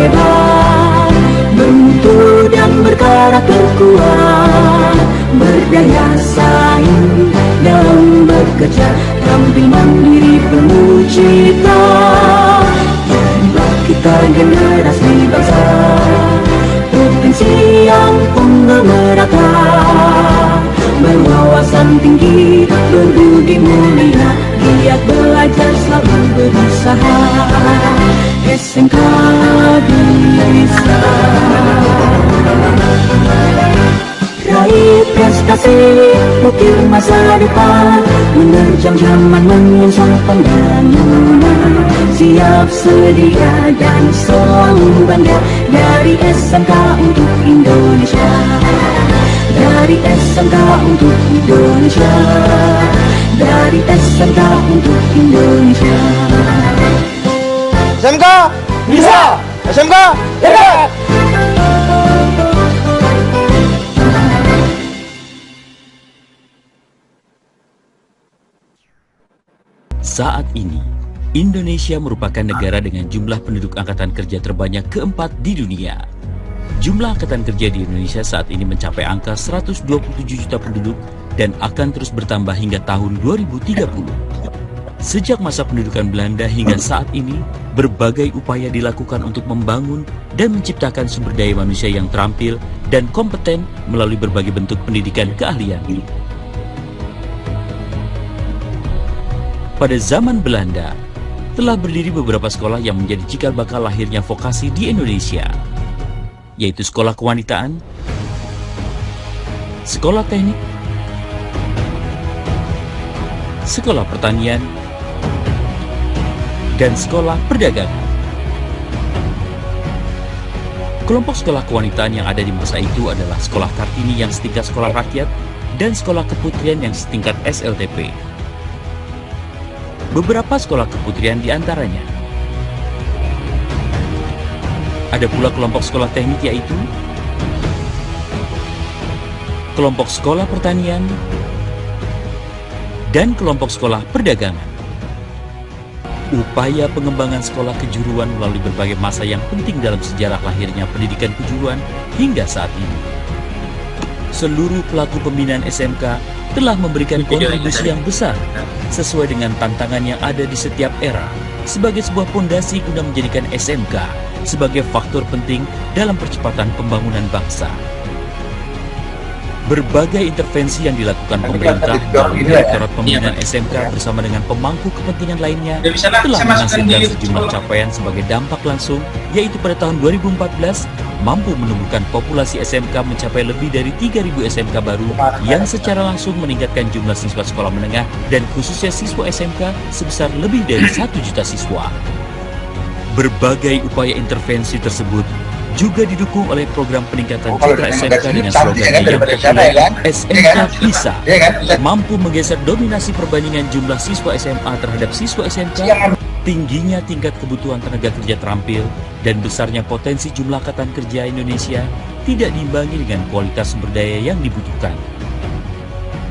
hebat, bermutu dan berkarakter kuat, berdaya saing dalam bekerja, tampil mandiri penuh cita. Jadilah kita generasi bangsa, provinsi yang unggul merata, berwawasan tinggi, berbudi mulia, giat belajar selalu berusaha. SMK bisa raih prestasi, ukir masa depan, menerjang zaman menyongsong pembangunan. Siap sedia dan selalu bangga, dari SMK untuk Indonesia, dari SMK untuk Indonesia, dari SMK untuk Indonesia. SMK bisa, SMK hebat. Saat ini, Indonesia merupakan negara dengan jumlah penduduk angkatan kerja terbanyak keempat di dunia. Jumlah angkatan kerja di Indonesia saat ini mencapai angka 127 juta penduduk dan akan terus bertambah hingga tahun 2030. Sejak masa pendudukan Belanda hingga saat ini, berbagai upaya dilakukan untuk membangun dan menciptakan sumber daya manusia yang terampil dan kompeten melalui berbagai bentuk pendidikan keahlian. Pada zaman Belanda, telah berdiri beberapa sekolah yang menjadi cikal bakal lahirnya vokasi di Indonesia, yaitu sekolah kewanitaan, sekolah teknik, sekolah pertanian, dan sekolah perdagangan. Kelompok sekolah kewanitaan yang ada di masa itu adalah sekolah Kartini yang setingkat sekolah rakyat dan sekolah keputrian yang setingkat SLTP. Beberapa sekolah keputrian di antaranya. Ada pula kelompok sekolah teknik, yaitu kelompok sekolah pertanian dan kelompok sekolah perdagangan. Upaya pengembangan sekolah kejuruan melalui berbagai masa yang penting dalam sejarah lahirnya pendidikan kejuruan hingga saat ini. Seluruh pelaku pembinaan SMK telah memberikan kontribusi yang besar sesuai dengan tantangan yang ada di setiap era sebagai sebuah fondasi guna menjadikan SMK sebagai faktor penting dalam percepatan pembangunan bangsa. Berbagai intervensi yang dilakukan pemerintah melalui Direktorat Pembinaan SMK bersama dengan pemangku kepentingan lainnya telah menghasilkan sejumlah capaian sebagai dampak langsung, yaitu pada tahun 2014 mampu menumbuhkan populasi SMK mencapai lebih dari 3.000 SMK baru yang secara langsung meningkatkan jumlah siswa sekolah menengah dan khususnya siswa SMK sebesar lebih dari 1 juta siswa. Berbagai upaya intervensi tersebut juga didukung oleh program peningkatan citra SMK dengan slogan yang populer, SMK Bisa, mampu menggeser dominasi perbandingan jumlah siswa SMA terhadap siswa SMK, tingginya tingkat kebutuhan tenaga kerja terampil, dan besarnya potensi jumlah angkatan kerja Indonesia tidak diimbangi dengan kualitas sumber daya yang dibutuhkan.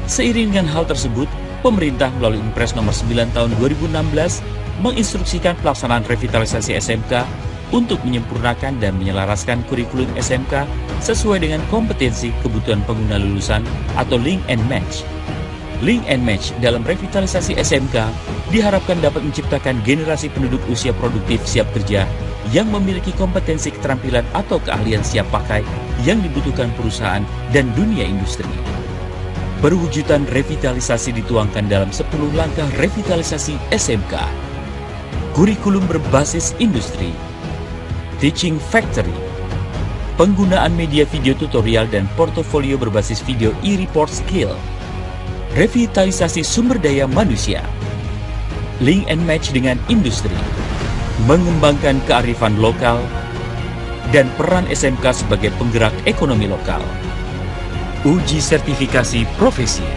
Seiring dengan hal tersebut, pemerintah melalui Impres nomor 9 tahun 2016 menginstruksikan pelaksanaan revitalisasi SMK untuk menyempurnakan dan menyelaraskan kurikulum SMK sesuai dengan kompetensi kebutuhan pengguna lulusan atau link and match. Link and match dalam revitalisasi SMK diharapkan dapat menciptakan generasi penduduk usia produktif siap kerja yang memiliki kompetensi keterampilan atau keahlian siap pakai yang dibutuhkan perusahaan dan dunia industri. Perwujudan revitalisasi dituangkan dalam 10 langkah revitalisasi SMK. Kurikulum berbasis industri, Teaching Factory, penggunaan media video tutorial dan portofolio berbasis video e-report skill, revitalisasi sumber daya manusia, link and match dengan industri, mengembangkan kearifan lokal, dan peran SMK sebagai penggerak ekonomi lokal, uji sertifikasi profesi,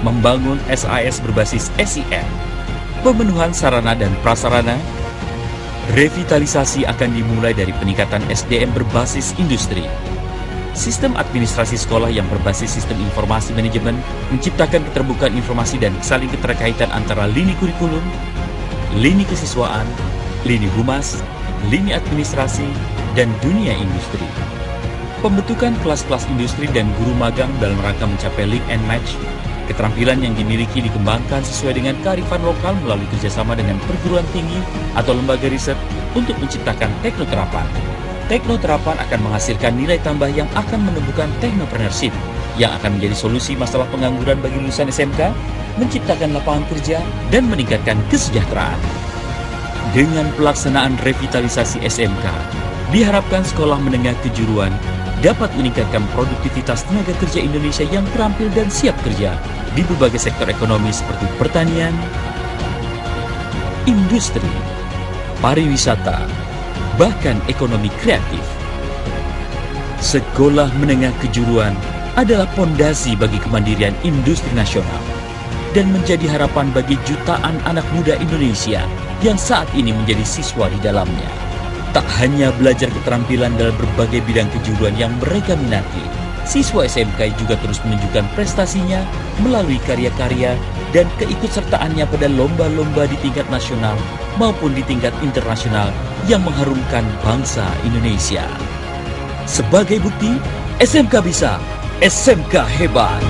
membangun SAS berbasis SIM, pemenuhan sarana dan prasarana. Revitalisasi akan dimulai dari peningkatan SDM berbasis industri. Sistem administrasi sekolah yang berbasis sistem informasi manajemen menciptakan keterbukaan informasi dan saling keterkaitan antara lini kurikulum, lini kesiswaan, lini humas, lini administrasi, dan dunia industri. Pembentukan kelas-kelas industri dan guru magang dalam rangka mencapai link and match. Keterampilan yang dimiliki dikembangkan sesuai dengan kearifan lokal melalui kerjasama dengan perguruan tinggi atau lembaga riset untuk menciptakan teknoterapan. Teknoterapan akan menghasilkan nilai tambah yang akan menumbuhkan technopreneurship yang akan menjadi solusi masalah pengangguran bagi lulusan SMK, menciptakan lapangan kerja, dan meningkatkan kesejahteraan. Dengan pelaksanaan revitalisasi SMK, diharapkan sekolah menengah kejuruan dapat meningkatkan produktivitas tenaga kerja Indonesia yang terampil dan siap kerja di berbagai sektor ekonomi seperti pertanian, industri, pariwisata, bahkan ekonomi kreatif. Sekolah menengah kejuruan adalah pondasi bagi kemandirian industri nasional dan menjadi harapan bagi jutaan anak muda Indonesia yang saat ini menjadi siswa di dalamnya. Tak hanya belajar keterampilan dalam berbagai bidang kejuruan yang mereka minati, siswa SMK juga terus menunjukkan prestasinya melalui karya-karya dan keikutsertaannya pada lomba-lomba di tingkat nasional maupun di tingkat internasional yang mengharumkan bangsa Indonesia. Sebagai bukti, SMK bisa, SMK hebat.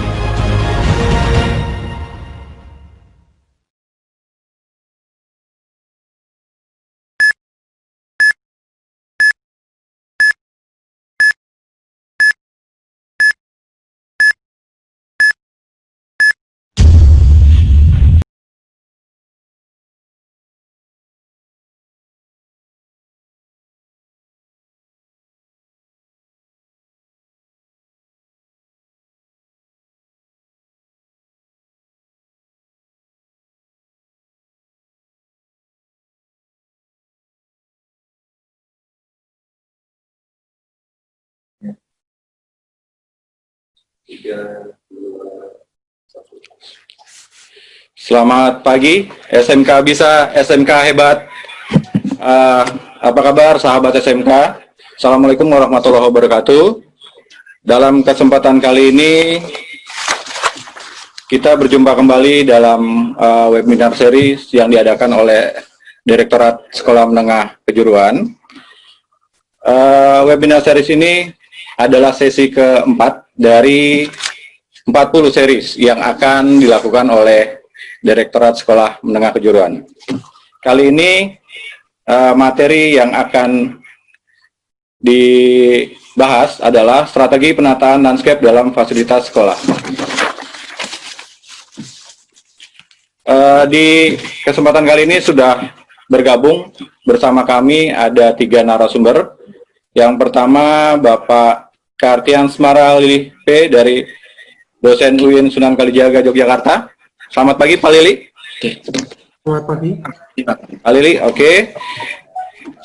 Selamat pagi, SMK bisa, SMK hebat. Apa kabar sahabat SMK? Assalamualaikum warahmatullahi wabarakatuh. Dalam kesempatan kali ini kita berjumpa kembali dalam webinar series yang diadakan oleh Direktorat Sekolah Menengah Kejuruan. Webinar series ini adalah sesi keempat dari 40 series yang akan dilakukan oleh Direktorat Sekolah Menengah Kejuruan. Kali ini materi yang akan dibahas adalah strategi penataan landscape dalam fasilitas sekolah. Di kesempatan kali ini sudah bergabung bersama kami ada 3 narasumber. Yang pertama Bapak Kartian Smara Lili P dari dosen UIN Sunan Kalijaga Yogyakarta. Selamat pagi Pak Lili. Selamat pagi. Pak Lili, oke.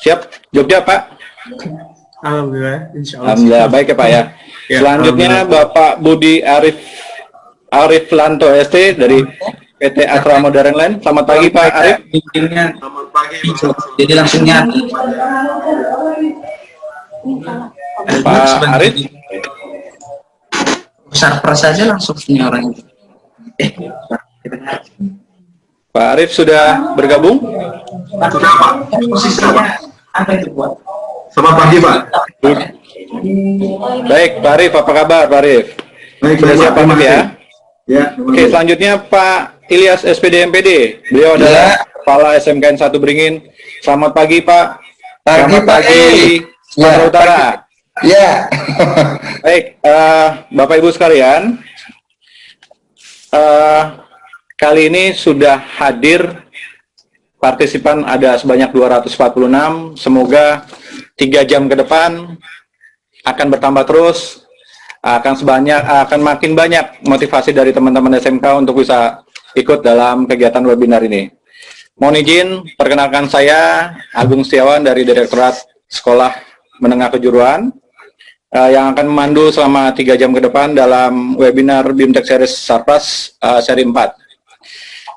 Siap Jogja Pak? Alhamdulillah, insya Allah. Alhamdulillah, baik ya Pak ya. Ya, selanjutnya Bapak Budi Arif Lanto ST dari PT Astra Modern Land. Selamat pagi Pak Arif. Selamat pagi. Jadi langsung nyatu. Pak Arif. Surprise saja langsung punya orang itu. Pak Arif sudah bergabung? Sudah Pak. Posisinya apa itu buat? Selamat pagi Pak. Baik Pak Arif, apa kabar Pak Arif? Baik, Sudah siap terima pamit ya? kasih. Ya. Oke, selanjutnya Pak Ilyas SPD MPD. Beliau adalah Kepala SMKN 1 Beringin. Selamat pagi Pak. Selamat pagi Sumatera Utara. Ya. Baik, Bapak Ibu sekalian, kali ini sudah hadir partisipan ada sebanyak 246. Semoga 3 jam ke depan akan bertambah terus, akan makin banyak motivasi dari teman-teman SMK untuk bisa ikut dalam kegiatan webinar ini. Mohon izin, perkenalkan saya Agung Setiawan dari Direktorat Sekolah Menengah Kejuruan yang akan memandu selama 3 jam ke depan dalam webinar BIMTEK Series Sarpras seri 4.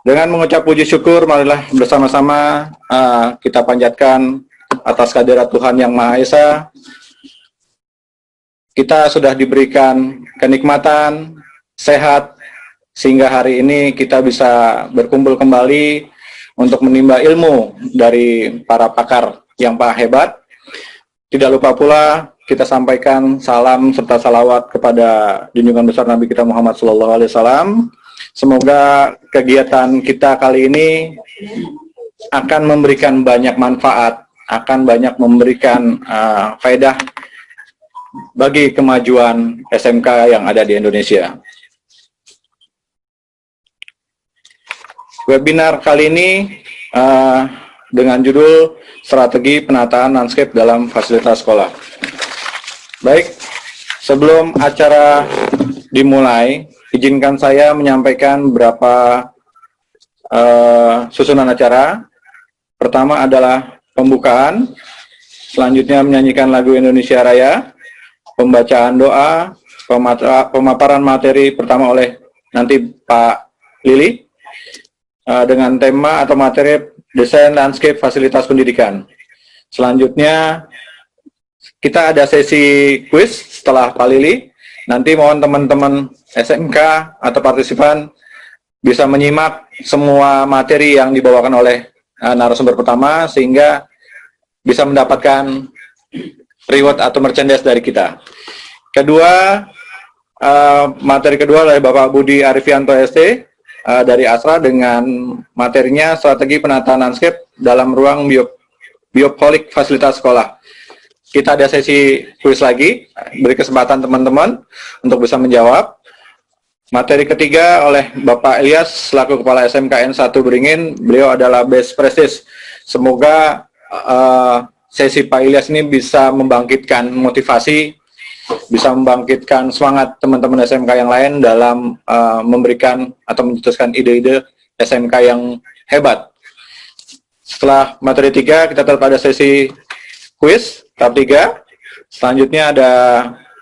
Dengan mengucap puji syukur, marilah bersama-sama kita panjatkan atas kehadirat Tuhan Yang Maha Esa. Kita sudah diberikan kenikmatan, sehat, sehingga hari ini kita bisa berkumpul kembali untuk menimba ilmu dari para pakar yang hebat. Tidak lupa pula kita sampaikan salam serta salawat kepada junjungan besar Nabi kita Muhammad SAW. Semoga kegiatan kita kali ini akan memberikan banyak manfaat, akan banyak memberikan faedah bagi kemajuan SMK yang ada di Indonesia. Webinar kali ini dengan judul Strategi Penataan Landscape dalam Fasilitas Sekolah. Baik, sebelum acara dimulai, izinkan saya menyampaikan beberapa susunan acara. Pertama adalah pembukaan, selanjutnya menyanyikan lagu Indonesia Raya, pembacaan doa, pemaparan materi pertama oleh nanti Pak Lili, dengan tema atau materi desain landscape fasilitas pendidikan. Selanjutnya kita ada sesi quiz setelah Pak Lili. Nanti mohon teman-teman SMK atau partisipan bisa menyimak semua materi yang dibawakan oleh narasumber pertama sehingga bisa mendapatkan reward atau merchandise dari kita. Kedua, materi kedua dari Bapak Budi Arifianto ST dari Asra dengan materinya strategi penataan landscape dalam ruang biopolik fasilitas sekolah. Kita ada sesi kuis lagi, beri kesempatan teman-teman untuk bisa menjawab. Materi ketiga oleh Bapak Ilyas selaku Kepala SMKN 1 Beringin, beliau adalah Best Practice. Semoga sesi Pak Ilyas ini bisa membangkitkan motivasi, bisa membangkitkan semangat teman-teman SMK yang lain dalam memberikan atau mencetuskan ide-ide SMK yang hebat. Setelah materi 3, kita tetap ada sesi quiz, tahap 3. Selanjutnya ada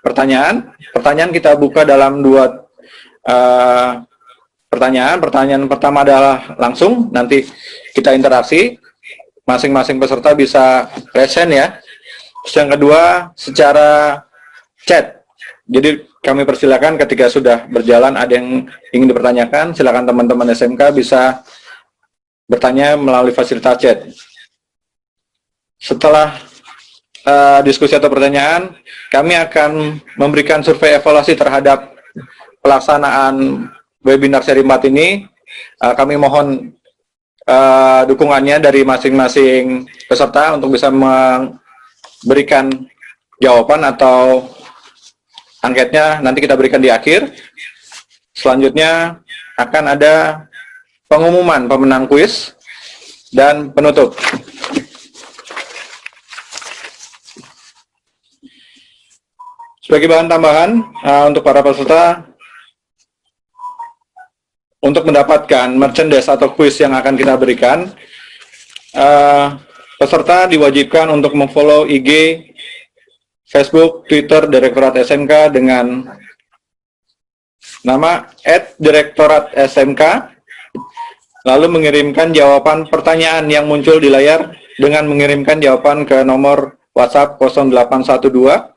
pertanyaan. Pertanyaan kita buka dalam 2 pertanyaan. Pertanyaan pertama adalah langsung, nanti kita interaksi. Masing-masing peserta bisa present ya. Terus yang kedua, secara chat. Jadi kami persilakan ketika sudah berjalan ada yang ingin dipertanyakan, silakan teman-teman SMK bisa bertanya melalui fasilitas chat. Setelah diskusi atau pertanyaan, kami akan memberikan survei evaluasi terhadap pelaksanaan webinar seri 4 ini. Kami mohon dukungannya dari masing-masing peserta untuk bisa memberikan jawaban atau angketnya nanti kita berikan di akhir. Selanjutnya akan ada pengumuman pemenang kuis dan penutup. Sebagai bahan tambahan untuk para peserta, untuk mendapatkan merchandise atau kuis yang akan kita berikan, peserta diwajibkan untuk memfollow IG, Facebook, Twitter Direktorat SMK dengan nama @direktoratsmk, lalu mengirimkan jawaban pertanyaan yang muncul di layar dengan mengirimkan jawaban ke nomor WhatsApp 0812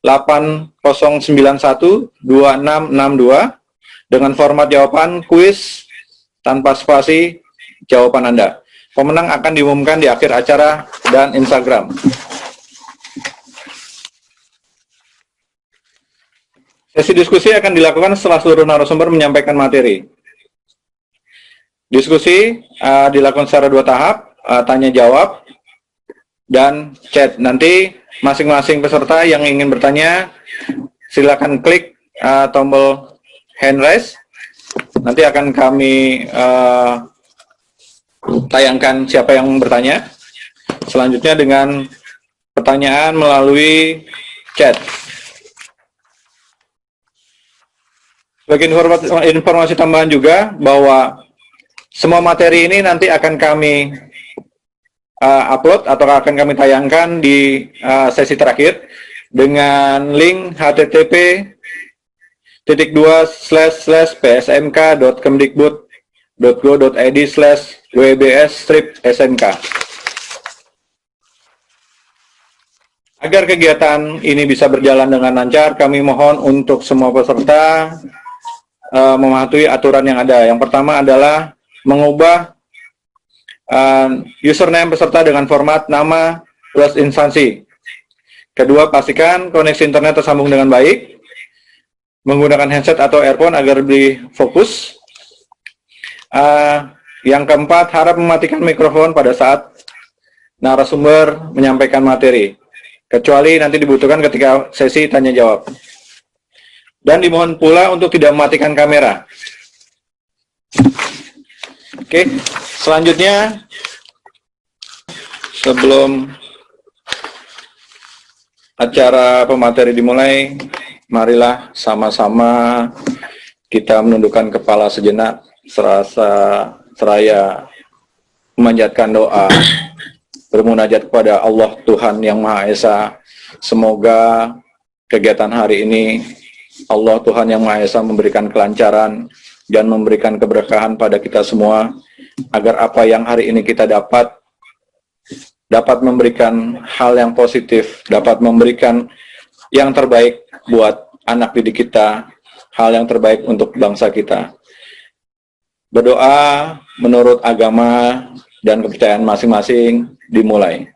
8091 2662 dengan format jawaban kuis tanpa spasi jawaban Anda. Pemenang akan diumumkan di akhir acara dan Instagram. Sesi diskusi akan dilakukan setelah seluruh narasumber menyampaikan materi. Diskusi dilakukan secara 2 tahap, tanya jawab dan chat. Nanti masing-masing peserta yang ingin bertanya silakan klik tombol hand raise. Nanti akan kami tayangkan siapa yang bertanya. Selanjutnya dengan pertanyaan melalui chat. Sebagai informasi tambahan juga bahwa semua materi ini nanti akan kami upload atau akan kami tayangkan di sesi terakhir dengan link http://psmk.kemdikbud.go.id/wbs-smk. Agar kegiatan ini bisa berjalan dengan lancar, kami mohon untuk semua peserta mematuhi aturan yang ada. Yang pertama adalah mengubah username peserta dengan format nama plus instansi. Kedua, pastikan koneksi internet tersambung dengan baik. Menggunakan headset atau earphone agar lebih fokus. Yang keempat, harap mematikan mikrofon pada saat narasumber menyampaikan materi, kecuali nanti dibutuhkan ketika sesi tanya jawab. Dan dimohon pula untuk tidak mematikan kamera. Oke, selanjutnya sebelum acara pemateri dimulai, marilah sama-sama kita menundukkan kepala sejenak, seraya memanjatkan doa, bermunajat kepada Allah Tuhan Yang Maha Esa. Semoga kegiatan hari ini Allah Tuhan Yang Maha Esa memberikan kelancaran dan memberikan keberkahan pada kita semua, agar apa yang hari ini kita dapat memberikan hal yang positif, dapat memberikan yang terbaik buat anak didik kita, hal yang terbaik untuk bangsa kita. Berdoa menurut agama dan kepercayaan masing-masing dimulai.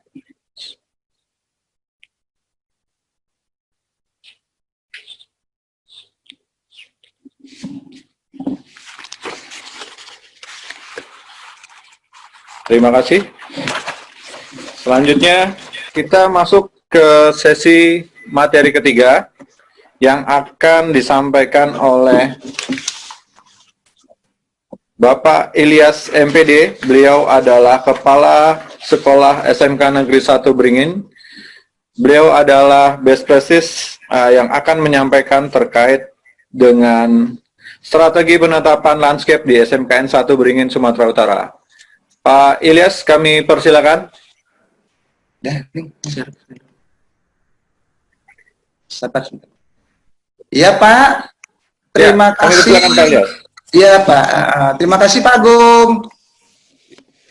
Terima kasih. Selanjutnya kita masuk ke sesi materi ketiga yang akan disampaikan oleh Bapak Ilyas MPD. Beliau adalah Kepala Sekolah SMK Negeri 1 Beringin. Beliau adalah Best Practice yang akan menyampaikan terkait dengan strategi penetapan landscape di SMKN 1 Beringin, Sumatera Utara. Pak Ilyas, kami persilakan. Iya Pak, terima kasih. Iya Pak, terima kasih Pak Agung.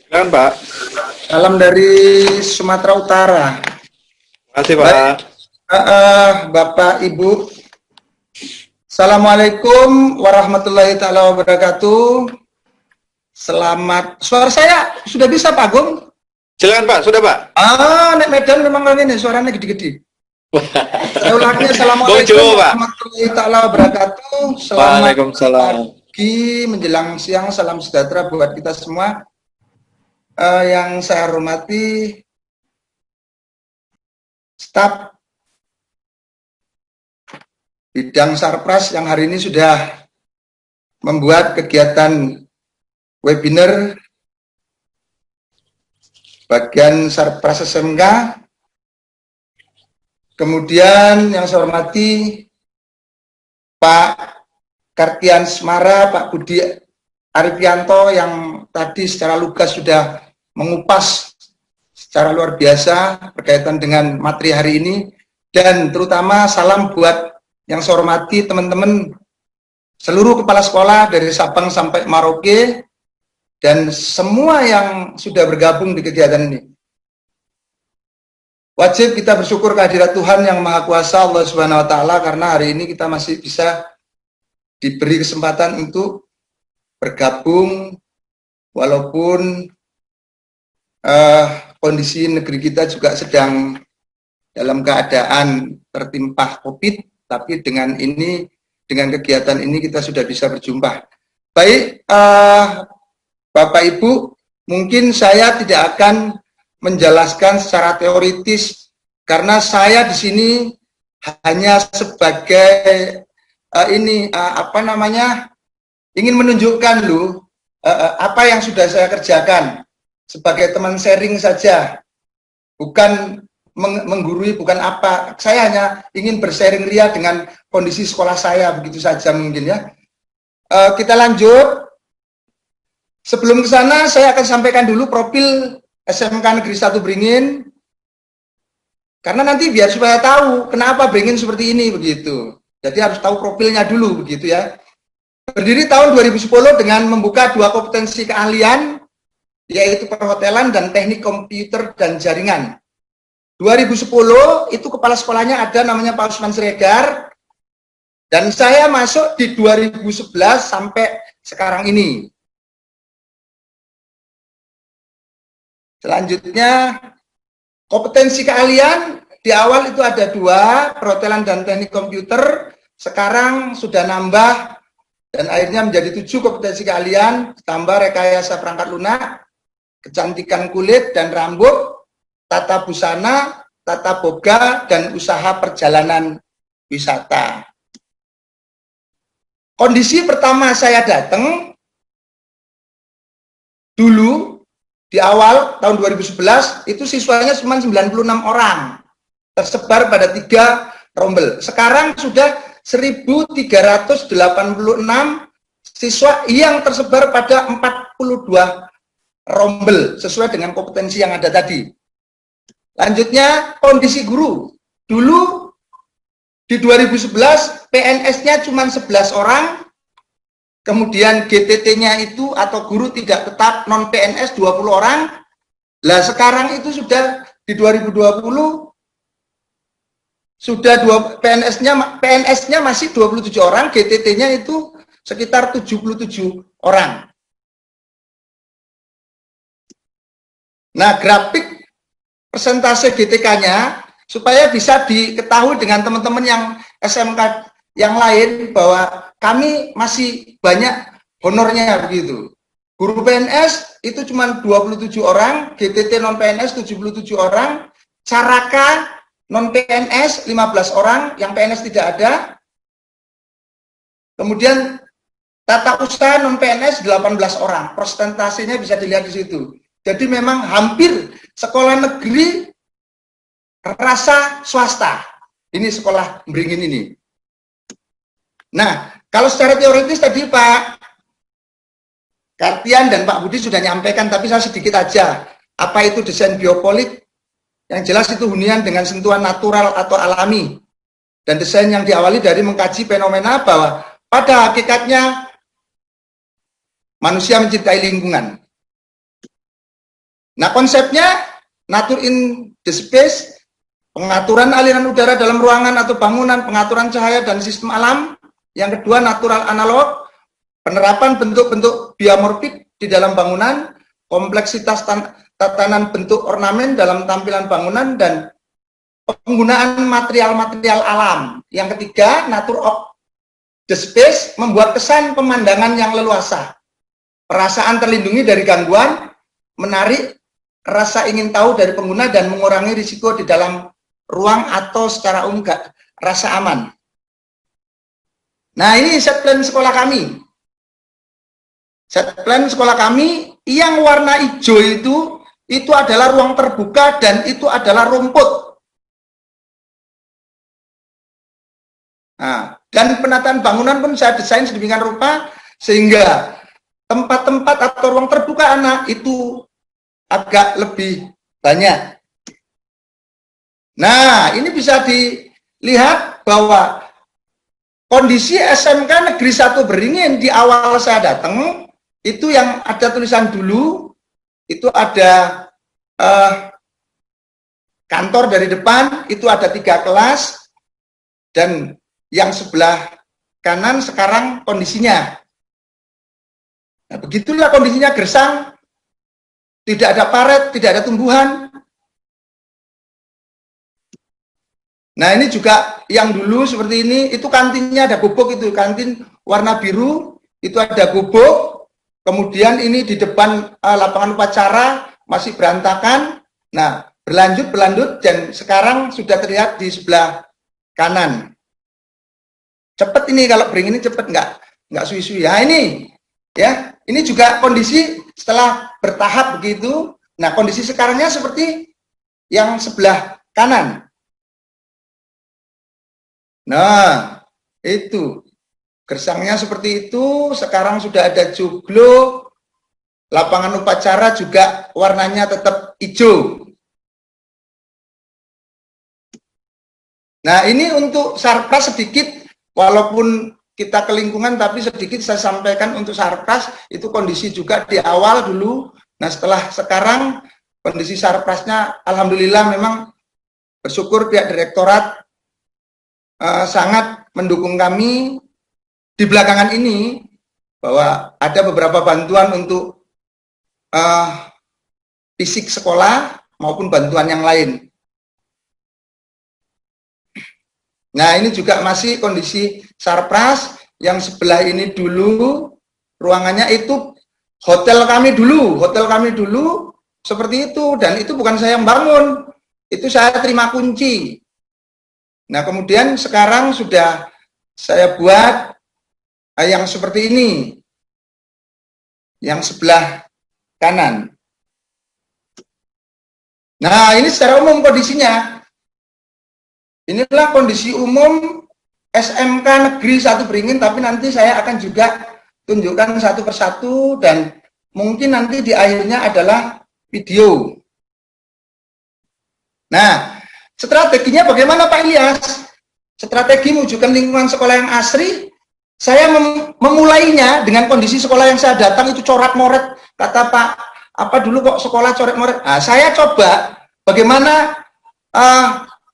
Silakan Pak. Salam dari Sumatera Utara. Terima kasih Pak. Bapak Ibu, Assalamualaikum warahmatullahi taala wabarakatuh. Selamat, suara saya sudah bisa Pak Agung? Silakan Pak, sudah Pak. Nek Medan memang ini suaranya gede-gede. Saya ulangi, Assalamualaikum warahmatullahi taala wabarakatuh. Selamat pagi menjelang siang, salam sejahtera buat kita semua. Yang saya hormati staf bidang Sarpras yang hari ini sudah membuat kegiatan webinar bagian Sarpras SMK. Kemudian yang saya hormati Pak Kartian Semara, Pak Budi Arifianto yang tadi secara lugas sudah mengupas secara luar biasa berkaitan dengan materi hari ini. Dan terutama salam buat yang saya hormati teman-teman seluruh kepala sekolah dari Sabang sampai Merauke dan semua yang sudah bergabung di kegiatan ini. Wajib kita bersyukur kehadirat Tuhan Yang Maha Kuasa, Allah Subhanahu wa taala, karena hari ini kita masih bisa diberi kesempatan untuk bergabung walaupun kondisi negeri kita juga sedang dalam keadaan tertimpa Covid, tapi dengan kegiatan ini kita sudah bisa berjumpa. Baik, Bapak Ibu, mungkin saya tidak akan menjelaskan secara teoritis karena saya di sini hanya sebagai ingin menunjukkan apa yang sudah saya kerjakan sebagai teman sharing saja, bukan menggurui, bukan apa. Saya hanya ingin bersharing ria dengan kondisi sekolah saya, begitu saja mungkin ya. Kita lanjut. Sebelum ke sana saya akan sampaikan dulu profil SMK Negeri 1 Beringin, karena nanti biar supaya tahu kenapa Beringin seperti ini begitu. Jadi harus tahu profilnya dulu begitu ya. Berdiri tahun 2010 dengan membuka 2 kompetensi keahlian, yaitu perhotelan dan teknik komputer dan jaringan. 2010 itu kepala sekolahnya ada namanya Pak Usman Siregar, dan saya masuk di 2011 sampai sekarang ini. Selanjutnya Kompetensi keahlian di awal itu ada 2, perhotelan dan teknik komputer. Sekarang sudah nambah dan akhirnya menjadi 7 kompetensi keahlian, tambah rekayasa perangkat lunak, kecantikan kulit dan rambut, tata busana, tata boga, dan usaha perjalanan wisata. Kondisi pertama saya datang dulu di awal tahun 2011 itu siswanya cuma 96 orang tersebar pada 3 rombel. Sekarang sudah 1.386 siswa yang tersebar pada 42 rombel sesuai dengan kompetensi yang ada tadi. Lanjutnya kondisi guru. Dulu di 2011 PNS-nya cuma 11 orang, kemudian GTT-nya itu atau guru tidak tetap non PNS 20 orang. Lah sekarang itu sudah di 2020 sudah PNS-nya masih 27 orang, GTT-nya itu sekitar 77 orang. Nah, grafik persentase GTK-nya supaya bisa diketahui dengan teman-teman yang SMK yang lain bahwa kami masih banyak honornya begitu. Guru PNS itu cuma 27 orang, GTT non PNS 77 orang, Caraka non PNS 15 orang, yang PNS tidak ada. Kemudian tata usaha non PNS 18 orang. Persentasenya bisa dilihat di situ. Jadi memang hampir sekolah negeri rasa swasta. Ini sekolah Beringin ini. Nah, kalau secara teoritis tadi Pak Kartian dan Pak Budi sudah nyampaikan, tapi saya sedikit aja. Apa itu desain biopolik? Yang jelas itu hunian dengan sentuhan natural atau alami. Dan desain yang diawali dari mengkaji fenomena bahwa pada hakikatnya manusia mencintai lingkungan. Nah, konsepnya nature in the space, pengaturan aliran udara dalam ruangan atau bangunan, pengaturan cahaya dan sistem alam. Yang kedua, natural analog, penerapan bentuk-bentuk biomorfik di dalam bangunan, kompleksitas tatanan bentuk ornamen dalam tampilan bangunan, dan penggunaan material-material alam. Yang ketiga, nature of the space, membuat kesan pemandangan yang leluasa. Perasaan terlindungi dari gangguan, menarik rasa ingin tahu dari pengguna, dan mengurangi risiko di dalam ruang atau secara umum rasa aman. Nah, ini set plan sekolah kami. Set plan sekolah kami yang warna hijau itu adalah ruang terbuka dan itu adalah rumput. Nah, dan penataan bangunan pun saya desain sedemikian rupa sehingga tempat-tempat atau ruang terbuka anak itu agak lebih banyak. Nah, ini bisa dilihat bahwa kondisi SMK Negeri 1 Beringin di awal saya datang, itu yang ada tulisan dulu, itu ada kantor dari depan, itu ada 3 kelas, dan yang sebelah kanan sekarang kondisinya. Nah, begitulah kondisinya gersang, tidak ada paret, tidak ada tumbuhan. Nah, ini juga yang dulu seperti ini, itu kantinnya ada gubuk, itu kantin warna biru, itu ada gubuk, kemudian ini di depan lapangan upacara masih berantakan. Nah, berlanjut, dan sekarang sudah terlihat di sebelah kanan. Cepet ini, kalau Beringin ini cepet, nggak suwi-suwi. Nah, ini, ya, ini juga kondisi setelah bertahap begitu. Nah, kondisi sekarangnya seperti yang sebelah kanan. Nah, itu gersangnya seperti itu. Sekarang sudah ada joglo, lapangan upacara juga warnanya tetap hijau. Nah, ini untuk sarpras sedikit, walaupun kita ke lingkungan, tapi sedikit saya sampaikan untuk sarpras, itu kondisi juga di awal dulu. Nah, setelah sekarang kondisi sarprasnya alhamdulillah memang bersyukur pihak direktorat sangat mendukung kami di belakangan ini, bahwa ada beberapa bantuan untuk fisik sekolah, maupun bantuan yang lain. Nah, ini juga masih kondisi sarpras. Yang sebelah ini dulu ruangannya itu hotel kami dulu seperti itu, dan itu bukan saya yang bangun, itu saya terima kunci. Nah, kemudian sekarang sudah saya buat yang seperti ini, yang sebelah kanan. Nah, ini secara umum kondisinya. Inilah kondisi umum SMK Negeri 1 Beringin, tapi nanti saya akan juga tunjukkan satu persatu, dan mungkin nanti di akhirnya adalah video. Nah, strateginya bagaimana Pak Ilyas? Strategi mewujudkan lingkungan sekolah yang asri, saya memulainya dengan kondisi sekolah yang saya datang itu coret-moret. Kata Pak, apa dulu kok sekolah coret-moret? Nah, saya coba bagaimana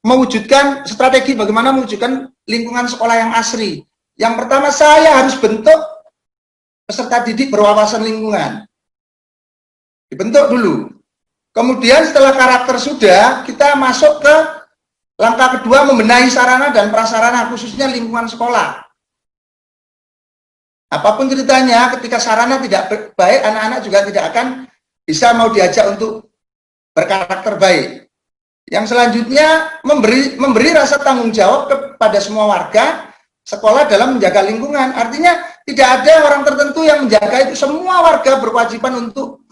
mewujudkan strategi, bagaimana mewujudkan lingkungan sekolah yang asri. Yang pertama, saya harus bentuk peserta didik berwawasan lingkungan. Dibentuk dulu. Kemudian setelah karakter sudah, kita masuk ke langkah kedua, membenahi sarana dan prasarana, khususnya lingkungan sekolah. Apapun ceritanya, ketika sarana tidak baik, anak-anak juga tidak akan bisa mau diajak untuk berkarakter baik. Yang selanjutnya, memberi rasa tanggung jawab kepada semua warga sekolah dalam menjaga lingkungan. Artinya tidak ada orang tertentu yang menjaga itu, semua warga berkewajiban untuk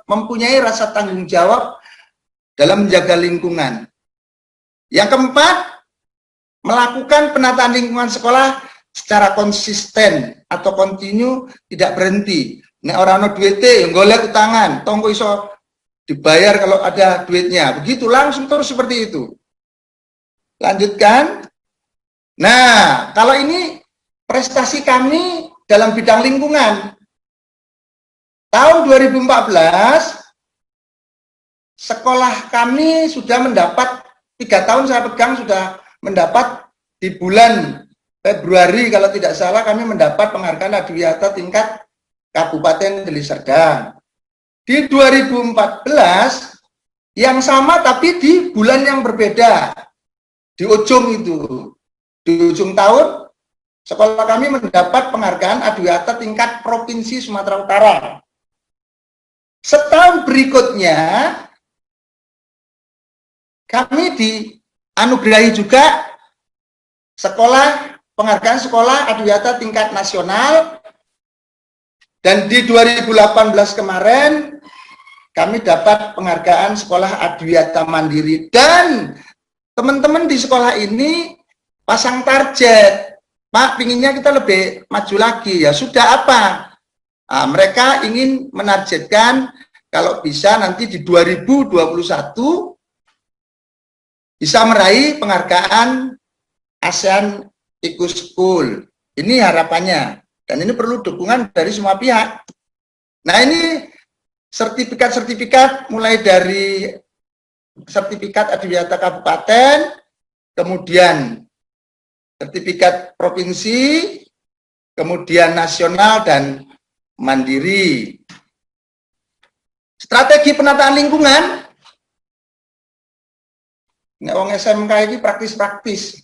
mempunyai rasa tanggung jawab dalam menjaga lingkungan. Yang keempat, melakukan penataan lingkungan sekolah secara konsisten atau kontinu, tidak berhenti. Nek orang no duite, golek utangan, tonggo iso dibayar kalau ada duitnya. Begitu langsung terus seperti itu. Lanjutkan. Nah, kalau ini prestasi kami dalam bidang lingkungan. Tahun 2014, sekolah kami sudah mendapat, 3 tahun saya pegang, sudah mendapat di bulan Februari kalau tidak salah, kami mendapat penghargaan Adiwiyata tingkat Kabupaten Deli Serdang. Di 2014 yang sama tapi di bulan yang berbeda, di ujung itu, di ujung tahun sekolah kami mendapat penghargaan Adiwiyata tingkat Provinsi Sumatera Utara. Setahun berikutnya kami dianugerahi juga penghargaan sekolah Adiwiyata tingkat nasional. Dan di 2018 kemarin, kami dapat penghargaan sekolah Adiwiyata Mandiri. Dan teman-teman di sekolah ini pasang target, Pak, pinginnya kita lebih maju lagi. Ya sudah apa? Nah, mereka ingin menargetkan kalau bisa nanti di 2021 bisa meraih penghargaan ASEAN Eco School. Ini harapannya. Dan ini perlu dukungan dari semua pihak. Nah, ini sertifikat-sertifikat mulai dari sertifikat Adiwiyata Kabupaten, kemudian sertifikat provinsi, kemudian nasional dan mandiri. Strategi penataan lingkungan. Nek wong SMK ini praktis-praktis.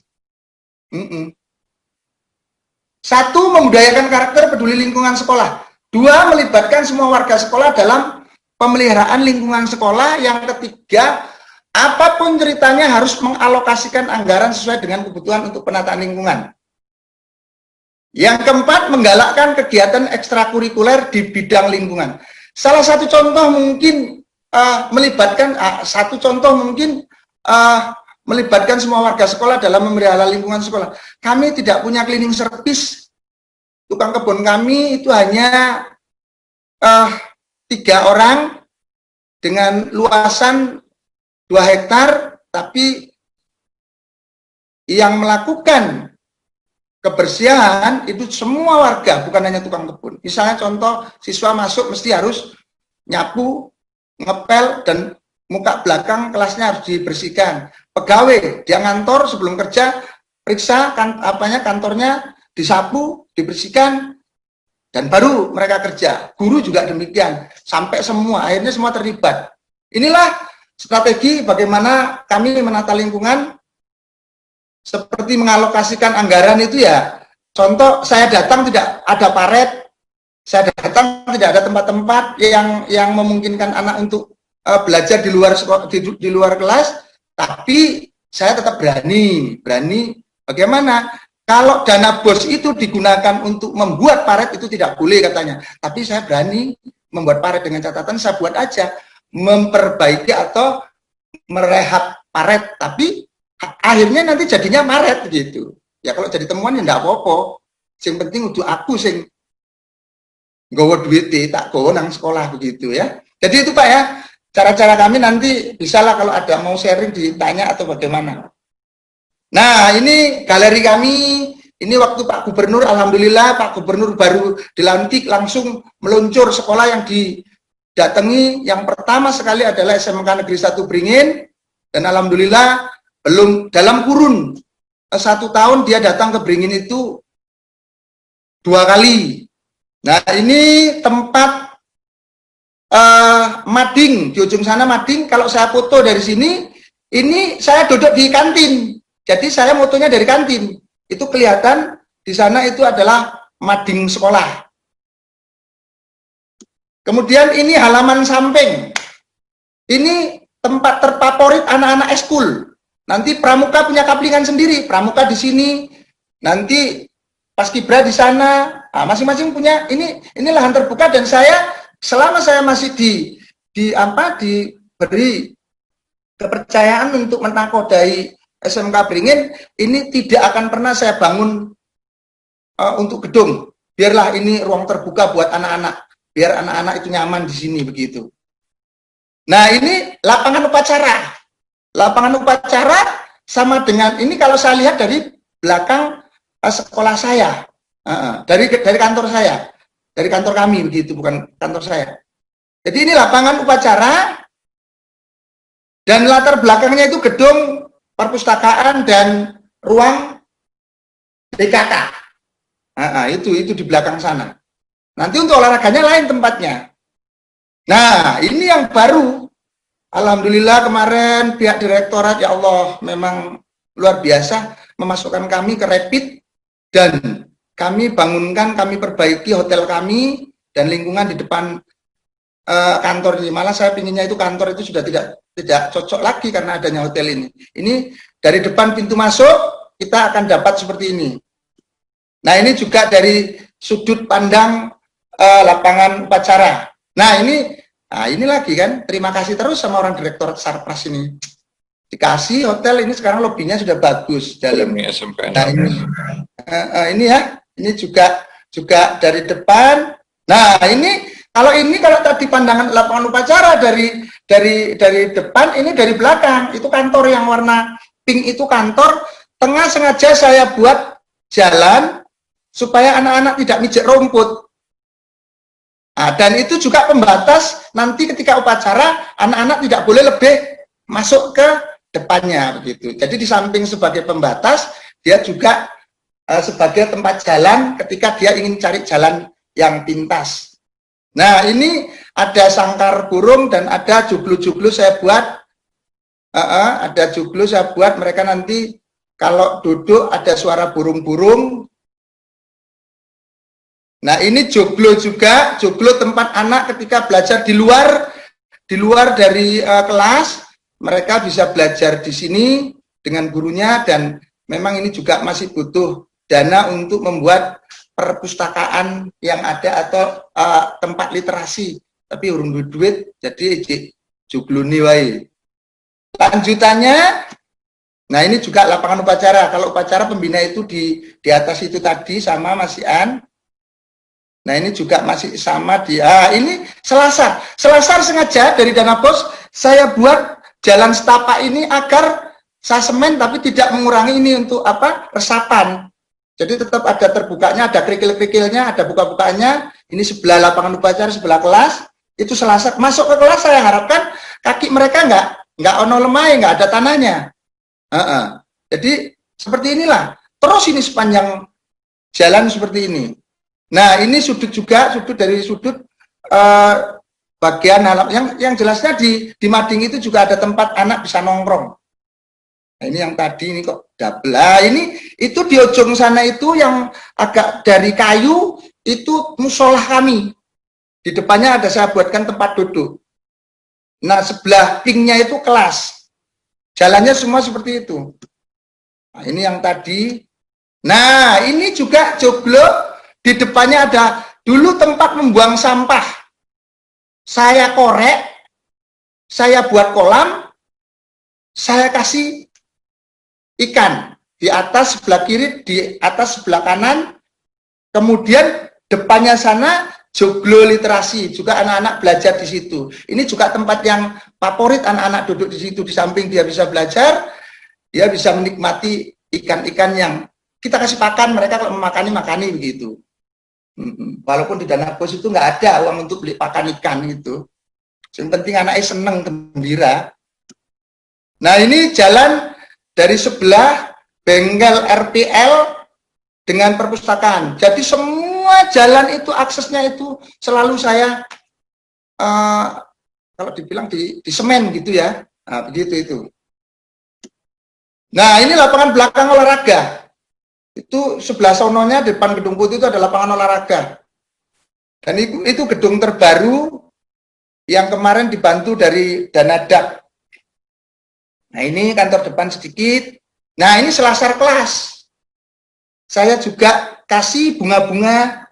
Satu, membudayakan karakter peduli lingkungan sekolah. Dua, melibatkan semua warga sekolah dalam pemeliharaan lingkungan sekolah. Yang ketiga, apapun ceritanya harus mengalokasikan anggaran sesuai dengan kebutuhan untuk penataan lingkungan. Yang keempat, menggalakkan kegiatan ekstrakurikuler di bidang lingkungan. Salah satu contoh mungkin melibatkan semua warga sekolah dalam memelihara lingkungan sekolah. Kami tidak punya cleaning service. Tukang kebun kami itu hanya 3 orang dengan luasan 2 hektar, tapi yang melakukan kebersihan itu semua warga, bukan hanya tukang kebun. Misalnya contoh, siswa masuk mesti harus nyapu, ngepel, dan muka belakang kelasnya harus dibersihkan. Pegawai dia ngantor sebelum kerja, periksa kantornya, disapu, dibersihkan, dan baru mereka kerja. Guru juga demikian, sampai semua, akhirnya semua terlibat. Inilah strategi bagaimana kami menata lingkungan, seperti mengalokasikan anggaran itu ya. Contoh, saya datang tidak ada paret, saya datang tidak ada tempat-tempat yang memungkinkan anak untuk belajar di luar di luar kelas, tapi saya tetap berani bagaimana kalau dana BOS itu digunakan untuk membuat paret itu tidak boleh katanya, tapi saya berani membuat paret dengan catatan saya buat aja, memperbaiki atau merehab paret, tapi akhirnya nanti jadinya paret gitu. Ya kalau jadi temuan ya enggak apa-apa. Yang penting untuk aku sing nggawa duit tak gowo nang sekolah begitu ya. Jadi itu Pak ya, cara-cara kami nanti bisalah kalau ada mau sharing ditanya atau bagaimana. Nah, ini galeri kami, ini waktu Pak Gubernur, alhamdulillah Pak Gubernur baru dilantik langsung meluncur sekolah yang didatangi. Yang pertama sekali adalah SMK Negeri 1 Beringin, dan alhamdulillah belum dalam kurun 1 tahun dia datang ke Beringin itu 2 kali. Nah, ini tempat mading, di ujung sana mading. Kalau saya foto dari sini, ini saya duduk di kantin. Jadi saya motonya dari kantin. Itu kelihatan di sana itu adalah mading sekolah. Kemudian ini halaman samping. Ini tempat terfavorit anak-anak eskul. Nanti pramuka punya kaplingan sendiri. Pramuka di sini, nanti paskibra di sana. Nah, masing-masing punya ini lahan terbuka, dan saya selama saya masih diberi kepercayaan untuk menakodai SMK Beringin, ini tidak akan pernah saya bangun untuk gedung. Biarlah ini ruang terbuka buat anak-anak, biar anak-anak itu nyaman di sini begitu. Nah, ini lapangan upacara. Lapangan upacara sama dengan ini kalau saya lihat dari belakang sekolah saya, dari kantor saya, dari kantor kami begitu, bukan kantor saya. Jadi ini lapangan upacara, dan latar belakangnya itu gedung perpustakaan dan ruang DKK. Itu di belakang sana. Nanti untuk olahraganya lain tempatnya. Nah, ini yang baru. Alhamdulillah kemarin pihak direktorat, ya Allah, memang luar biasa memasukkan kami ke rapid, dan kami bangunkan, kami perbaiki hotel kami dan lingkungan di depan kantor ini. Malah saya pinginnya itu kantor itu sudah tidak cocok lagi karena adanya hotel ini. Ini dari depan pintu masuk kita akan dapat seperti ini. Nah, ini juga dari sudut pandang lapangan upacara. Nah, ini lagi kan, terima kasih terus sama orang direktorat Sarpras ini. Dikasih hotel ini, sekarang lobbynya sudah bagus dalamnya. Nah, ini ya, ini juga dari depan. Nah, kalau tadi pandangan lapangan upacara dari depan, ini dari belakang. Itu kantor yang warna pink, itu kantor. Tengah sengaja saya buat jalan supaya anak-anak tidak mijek rumput. Nah, dan itu juga pembatas, nanti ketika upacara anak-anak tidak boleh lebih masuk ke depannya begitu. Jadi di samping sebagai pembatas, dia juga sebagai tempat jalan ketika dia ingin cari jalan yang pintas. Nah, ini ada sangkar burung dan ada jublu-jublu saya buat. Ada jublu saya buat, mereka nanti kalau duduk ada suara burung-burung. Nah, ini joglo juga, joglo tempat anak ketika belajar di luar dari kelas, mereka bisa belajar di sini dengan gurunya, dan memang ini juga masih butuh dana untuk membuat perpustakaan yang ada atau tempat literasi, tapi urung duit, jadi joglo nih wae. Lanjutannya, nah ini juga lapangan upacara. Kalau upacara pembina itu di atas itu tadi sama Mas Ian. Nah, ini juga masih sama dia. Ini Selasar sengaja dari dana BOS saya buat jalan setapak ini agar saya semen tapi tidak mengurangi ini untuk resapan. Jadi tetap ada terbukanya, ada kerikil-kerikilnya, ada buka-bukanya. Ini sebelah lapangan upacara, sebelah kelas. Itu Selasar masuk ke kelas, saya harapkan kaki mereka nggak ono lemai, nggak ada tanahnya. Jadi seperti inilah. Terus ini sepanjang jalan seperti ini. Nah, ini sudut juga, sudut dari sudut bagian alam yang jelasnya di mading itu juga ada tempat anak bisa nongkrong. Nah, ini yang tadi ini kok double. Nah, ini itu di ujung sana itu yang agak dari kayu itu musola kami. Di depannya ada saya buatkan tempat duduk. Nah, sebelah pinknya itu kelas. Jalannya semua seperti itu. Nah, ini yang tadi. Nah, ini juga joglo di depannya ada dulu tempat membuang sampah. Saya korek, saya buat kolam, saya kasih ikan di atas sebelah kiri, di atas sebelah kanan, kemudian depannya sana joglo literasi, juga anak-anak belajar di situ. Ini juga tempat yang favorit anak-anak duduk di situ, di samping dia bisa belajar, dia bisa menikmati ikan-ikan yang kita kasih pakan, mereka kalau makani begitu. Walaupun di dana bos itu nggak ada uang untuk beli pakan ikan itu. Yang penting anaknya seneng, gembira. Nah, ini jalan dari sebelah bengkel RPL dengan perpustakaan. Jadi semua jalan itu aksesnya itu selalu saya kalau dibilang di semen gitu ya. Nah, begitu itu. Nah, ini lapangan belakang olahraga. Itu sebelah sononya depan Gedung Putih itu ada lapangan olahraga. Dan itu gedung terbaru yang kemarin dibantu dari Danadak. Nah, ini kantor depan sedikit. Nah, ini selasar kelas. Saya juga kasih bunga-bunga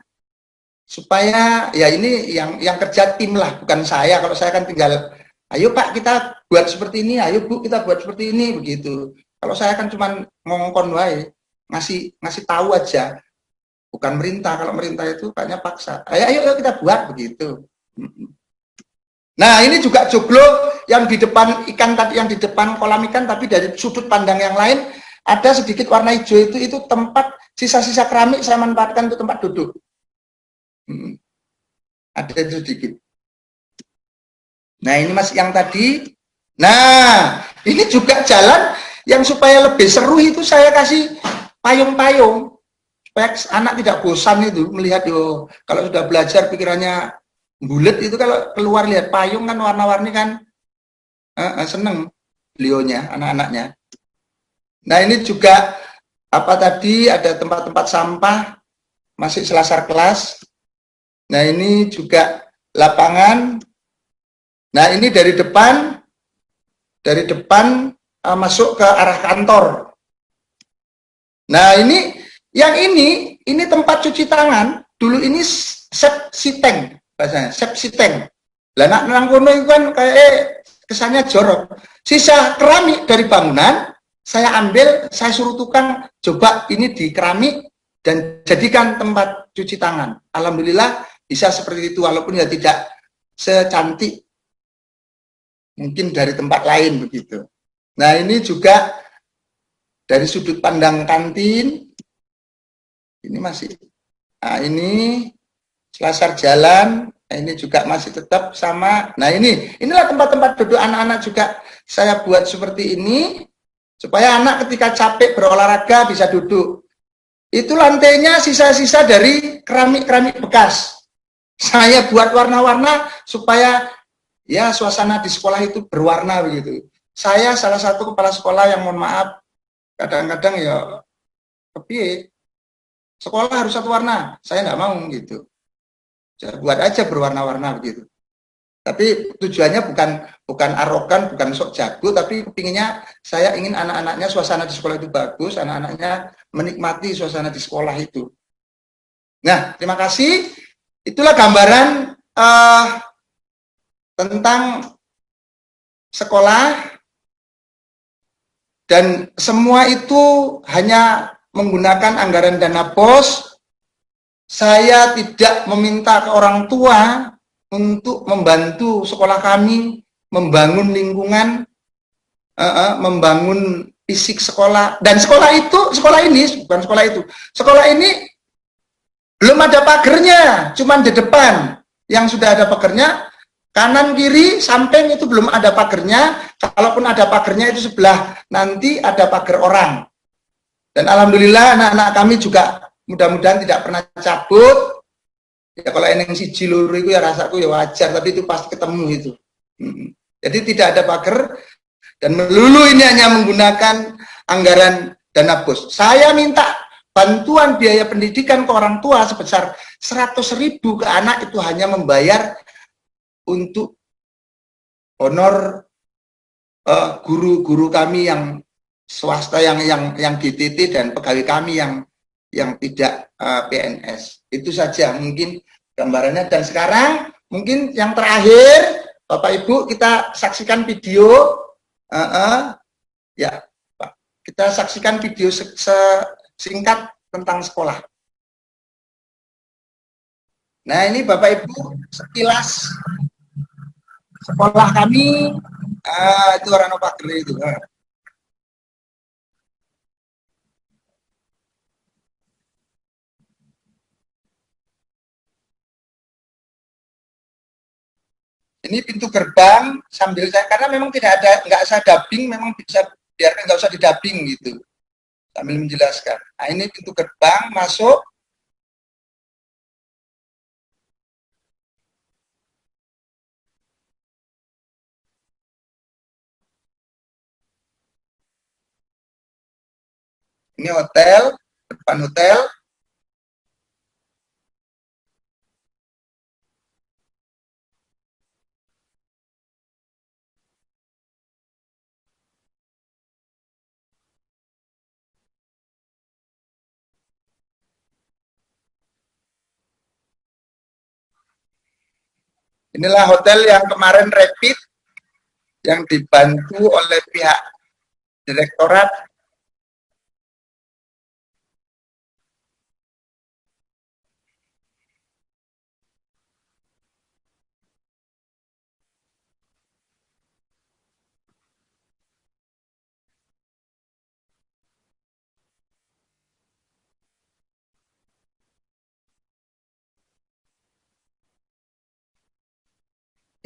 supaya ya ini yang kerja tim lah, bukan saya. Kalau saya kan tinggal, ayo Pak kita buat seperti ini, ayo Bu kita buat seperti ini, begitu. Kalau saya kan cuma ngongkon wae, ngasih tahu aja. Bukan merintah. Kalau merintah itu kayaknya paksa. Ayo kita buat begitu. Nah, ini juga joglo yang di depan ikan tadi, yang di depan kolam ikan, tapi dari sudut pandang yang lain ada sedikit warna hijau itu tempat sisa-sisa keramik saya manfaatkan untuk tempat duduk. Ada itu sedikit. Nah, ini Mas yang tadi. Nah, ini juga jalan yang supaya lebih seru itu saya kasih payung-payung supaya anak tidak bosan itu melihat kalau sudah belajar pikirannya bulet itu, kalau keluar lihat payung kan warna-warni kan seneng beliaunya, anak-anaknya. Nah, ini juga apa tadi ada tempat-tempat sampah masih selasar kelas. Nah, ini juga lapangan. Nah, ini dari depan masuk ke arah kantor. Nah, ini yang ini tempat cuci tangan. Dulu ini septic tank. Bahasanya septic tank. Lah nang kono itu kan kayak kesannya jorok. Sisa keramik dari bangunan saya ambil, saya suruh tukang coba ini di keramik dan jadikan tempat cuci tangan. Alhamdulillah bisa seperti itu, walaupun ya tidak secantik mungkin dari tempat lain begitu. Nah, ini juga dari sudut pandang kantin. Ini masih. Nah, ini selasar jalan, ini juga masih tetap sama. Nah, inilah tempat-tempat duduk anak-anak juga saya buat seperti ini supaya anak ketika capek berolahraga bisa duduk. Itu lantainya sisa-sisa dari keramik-keramik bekas. Saya buat warna-warna supaya ya suasana di sekolah itu berwarna begitu. Saya salah satu kepala sekolah yang mohon maaf kadang-kadang ya kepiye, sekolah harus satu warna, saya nggak mau gitu. Saya buat aja berwarna-warna begitu. Tapi tujuannya bukan arogan, bukan sok jago, tapi kepinginnya saya ingin anak-anaknya suasana di sekolah itu bagus, anak-anaknya menikmati suasana di sekolah itu. Nah, terima kasih. Itulah gambaran tentang sekolah, dan semua itu hanya menggunakan anggaran dana BOS. Saya tidak meminta ke orang tua untuk membantu sekolah kami membangun lingkungan, membangun fisik sekolah. Dan sekolah ini belum ada pagernya, cuma di depan yang sudah ada pagernya. Kanan, kiri, samping itu belum ada pagernya. Kalaupun ada pagernya itu sebelah nanti ada pagar orang. Dan alhamdulillah anak-anak kami juga mudah-mudahan tidak pernah cabut. Ya kalau eneng siji loro itu ya rasaku ya wajar, tapi itu pasti ketemu itu. Jadi tidak ada pagar dan melulu ini hanya menggunakan anggaran dana bos. Saya minta bantuan biaya pendidikan ke orang tua sebesar 100.000 ke anak, itu hanya membayar untuk honor guru-guru kami yang swasta yang GTT dan pegawai kami yang tidak PNS. Itu saja mungkin gambarannya. Dan sekarang mungkin yang terakhir, Bapak Ibu, kita saksikan video. Ya, Pak, kita saksikan video singkat tentang sekolah. Nah, ini Bapak Ibu sekilas sekolah kami. Itu orang pagar itu. Ini pintu gerbang sambil saya, karena memang nggak saya dubbing, memang bisa biarkan nggak usah didubbing gitu, sambil menjelaskan. Nah, ini pintu gerbang masuk. Ini hotel, depan hotel. Inilah hotel yang kemarin rapid, yang dibantu oleh pihak direktorat.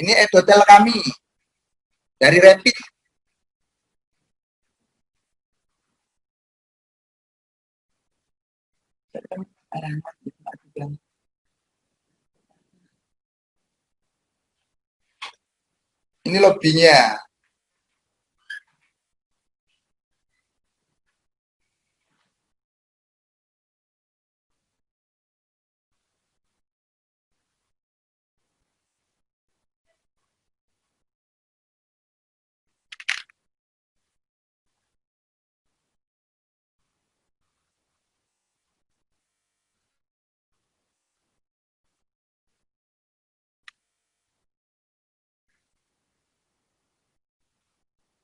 Ini hotel kami dari rapid. Ini lobinya.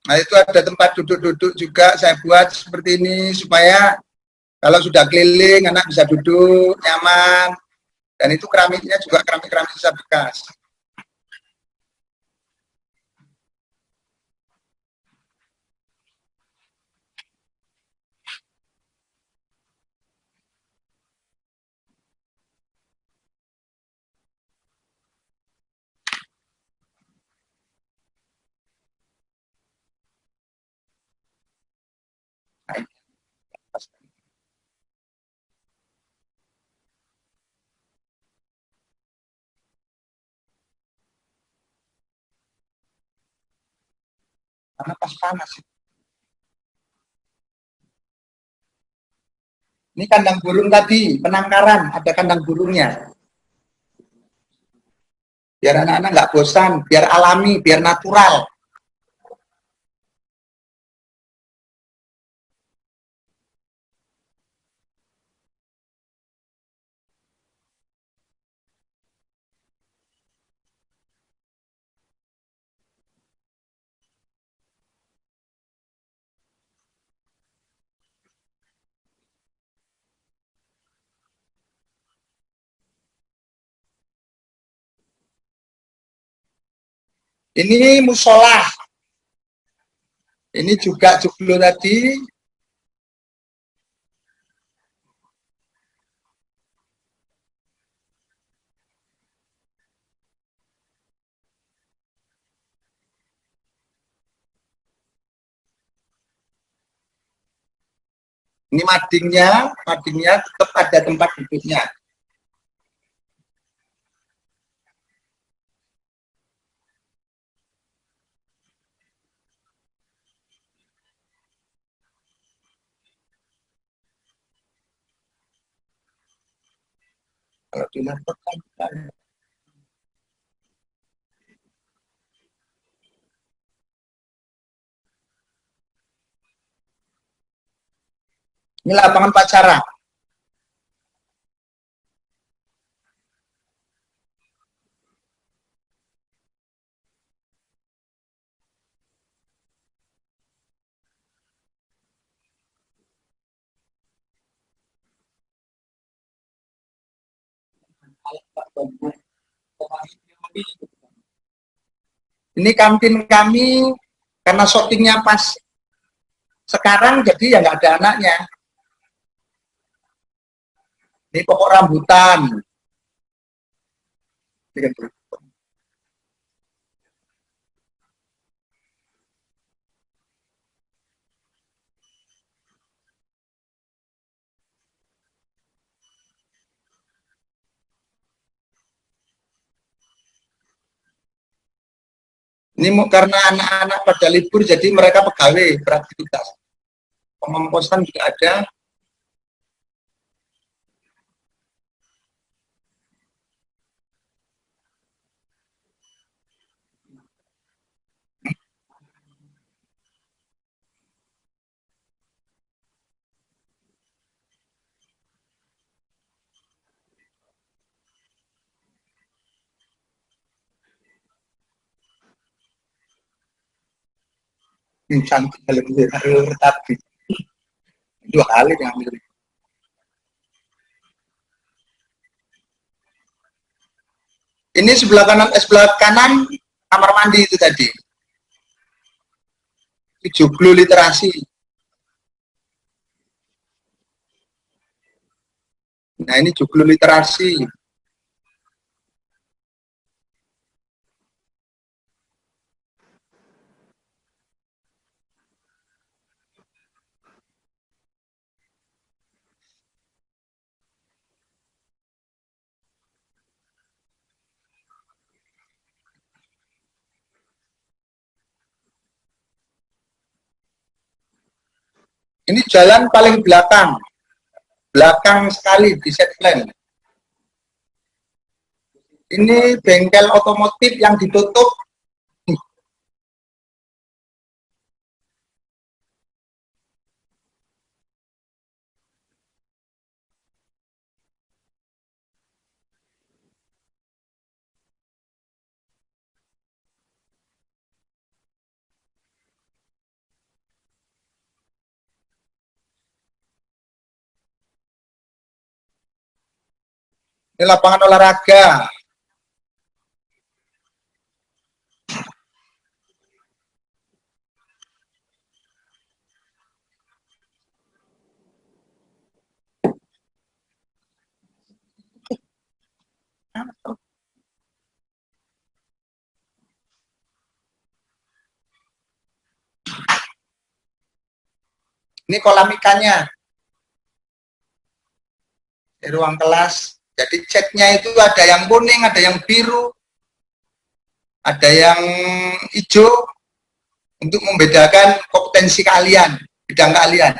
Nah, itu ada tempat duduk-duduk juga saya buat seperti ini supaya kalau sudah keliling anak bisa duduk nyaman. Dan itu keramiknya juga keramik-keramik sisa bekas. Karena pas panas. Ini kandang burung tadi, penangkaran, ada kandang burungnya. Biar anak-anak nggak bosan, biar alami, biar natural. Ini musola. Ini juga joglo tadi. Ini madingnya tetap ada tempat duduknya. Kalau di laptop kan ini lapangan pacara. Ini kantin kami karena syutingnya pas sekarang jadi ya nggak ada anaknya. Ini pokok rambutan. Ini karena anak-anak pada libur jadi mereka pegawai beraktivitas. Pengomposan juga ada. Cantik kalau tapi 2 kali diambil. Ini sebelah kanan kamar mandi itu tadi. Joglo literasi. Nah ini joglo literasi. Ini jalan paling belakang sekali di set plan. Ini bengkel otomotif yang ditutup. Ini lapangan olahraga. Ini kolam ikannya. Di ruang kelas. Jadi catnya itu ada yang kuning, ada yang biru, ada yang hijau untuk membedakan kompetensi kalian, bidang kalian.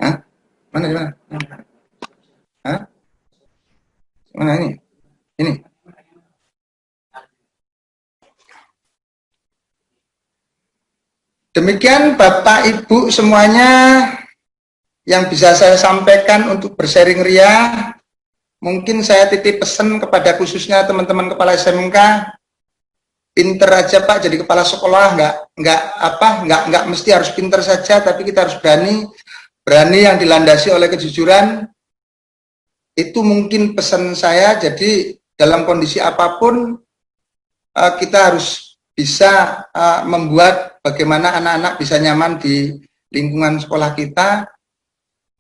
Hah? Mana di mana? Hah? Mana ini? Ini. Demikian Bapak Ibu semuanya yang bisa saya sampaikan untuk bersharing ria. Mungkin saya titip pesan kepada khususnya teman-teman kepala SMK, pinter aja Pak jadi kepala sekolah, nggak mesti harus pinter saja, tapi kita harus berani yang dilandasi oleh kejujuran, itu mungkin pesan saya. Jadi dalam kondisi apapun kita harus bisa membuat bagaimana anak-anak bisa nyaman di lingkungan sekolah kita.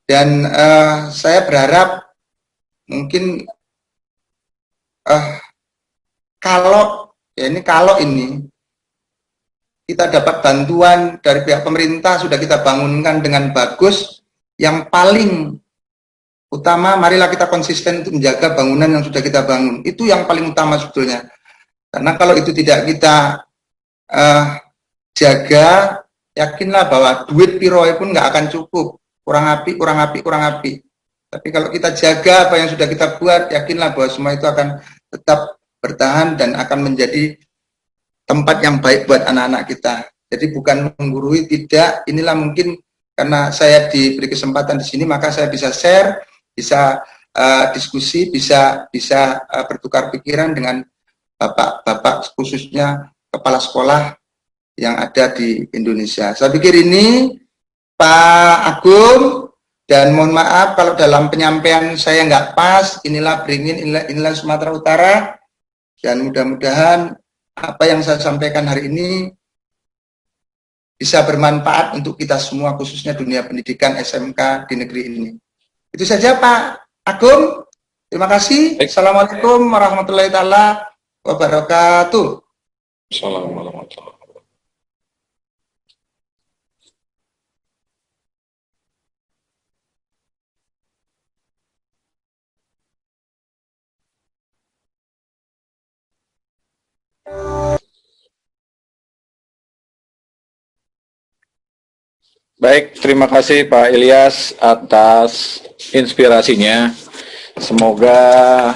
Dan saya berharap mungkin kalau ini kita dapat bantuan dari pihak pemerintah, sudah kita bangunkan dengan bagus. Yang paling utama, marilah kita konsisten untuk menjaga bangunan yang sudah kita bangun. Itu yang paling utama sebetulnya. Karena kalau itu tidak kita jaga, yakinlah bahwa duit piroe pun nggak akan cukup. Kurang api. Tapi kalau kita jaga apa yang sudah kita buat, yakinlah bahwa semua itu akan tetap bertahan dan akan menjadi tempat yang baik buat anak-anak kita. Jadi bukan menggurui, tidak. Inilah mungkin karena saya diberi kesempatan di sini, maka saya bisa share, bisa diskusi, bisa bertukar pikiran dengan bapak-bapak, khususnya kepala sekolah yang ada di Indonesia. Saya pikir ini Pak Agung, dan mohon maaf kalau dalam penyampaian saya nggak pas. Inilah Beringin, inilah Sumatera Utara, dan mudah-mudahan apa yang saya sampaikan hari ini bisa bermanfaat untuk kita semua, khususnya dunia pendidikan SMK di negeri ini. Itu saja Pak Agung. Terima kasih. Assalamualaikum warahmatullahi wabarakatuh. Assalamualaikum. Baik, terima kasih Pak Ilyas atas inspirasinya. Semoga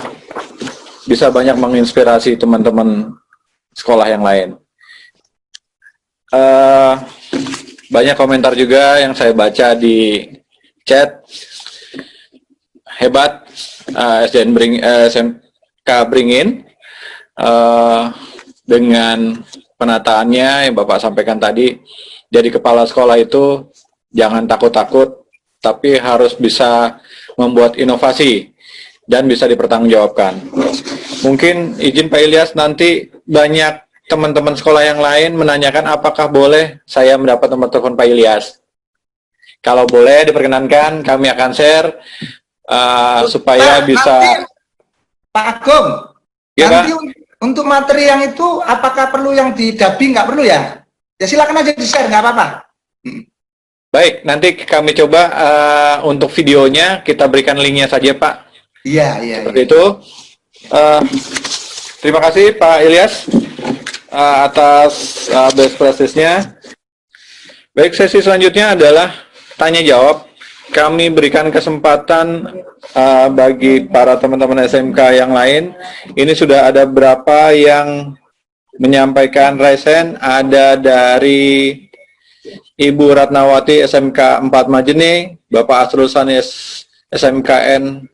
bisa banyak menginspirasi teman-teman sekolah yang lain. Banyak komentar juga yang saya baca di chat. Hebat SMK Beringin dengan penataannya yang Bapak sampaikan tadi. Jadi kepala sekolah itu jangan takut-takut, tapi harus bisa membuat inovasi dan bisa dipertanggungjawabkan. Mungkin izin Pak Ilyas, nanti banyak teman-teman sekolah yang lain menanyakan apakah boleh saya mendapat nomor telepon Pak Ilyas. Kalau boleh diperkenankan, kami akan share supaya bisa. Nanti, Pak Agung, ya, nanti Pak? Untuk materi yang itu, apakah perlu yang di dubbing? Nggak perlu ya? Ya silakan aja di-share, nggak apa-apa. Baik, nanti kami coba untuk videonya kita berikan linknya saja Pak. Iya. Seperti itu. Terima kasih Pak Ilyas atas best practice-nya. Baik, sesi selanjutnya adalah tanya jawab. Kami berikan kesempatan bagi para teman-teman SMK yang lain. Ini sudah ada berapa yang menyampaikan raise hand. Ada dari Ibu Ratnawati SMK 4 Majene, Bapak Asrul Sanis SMKN,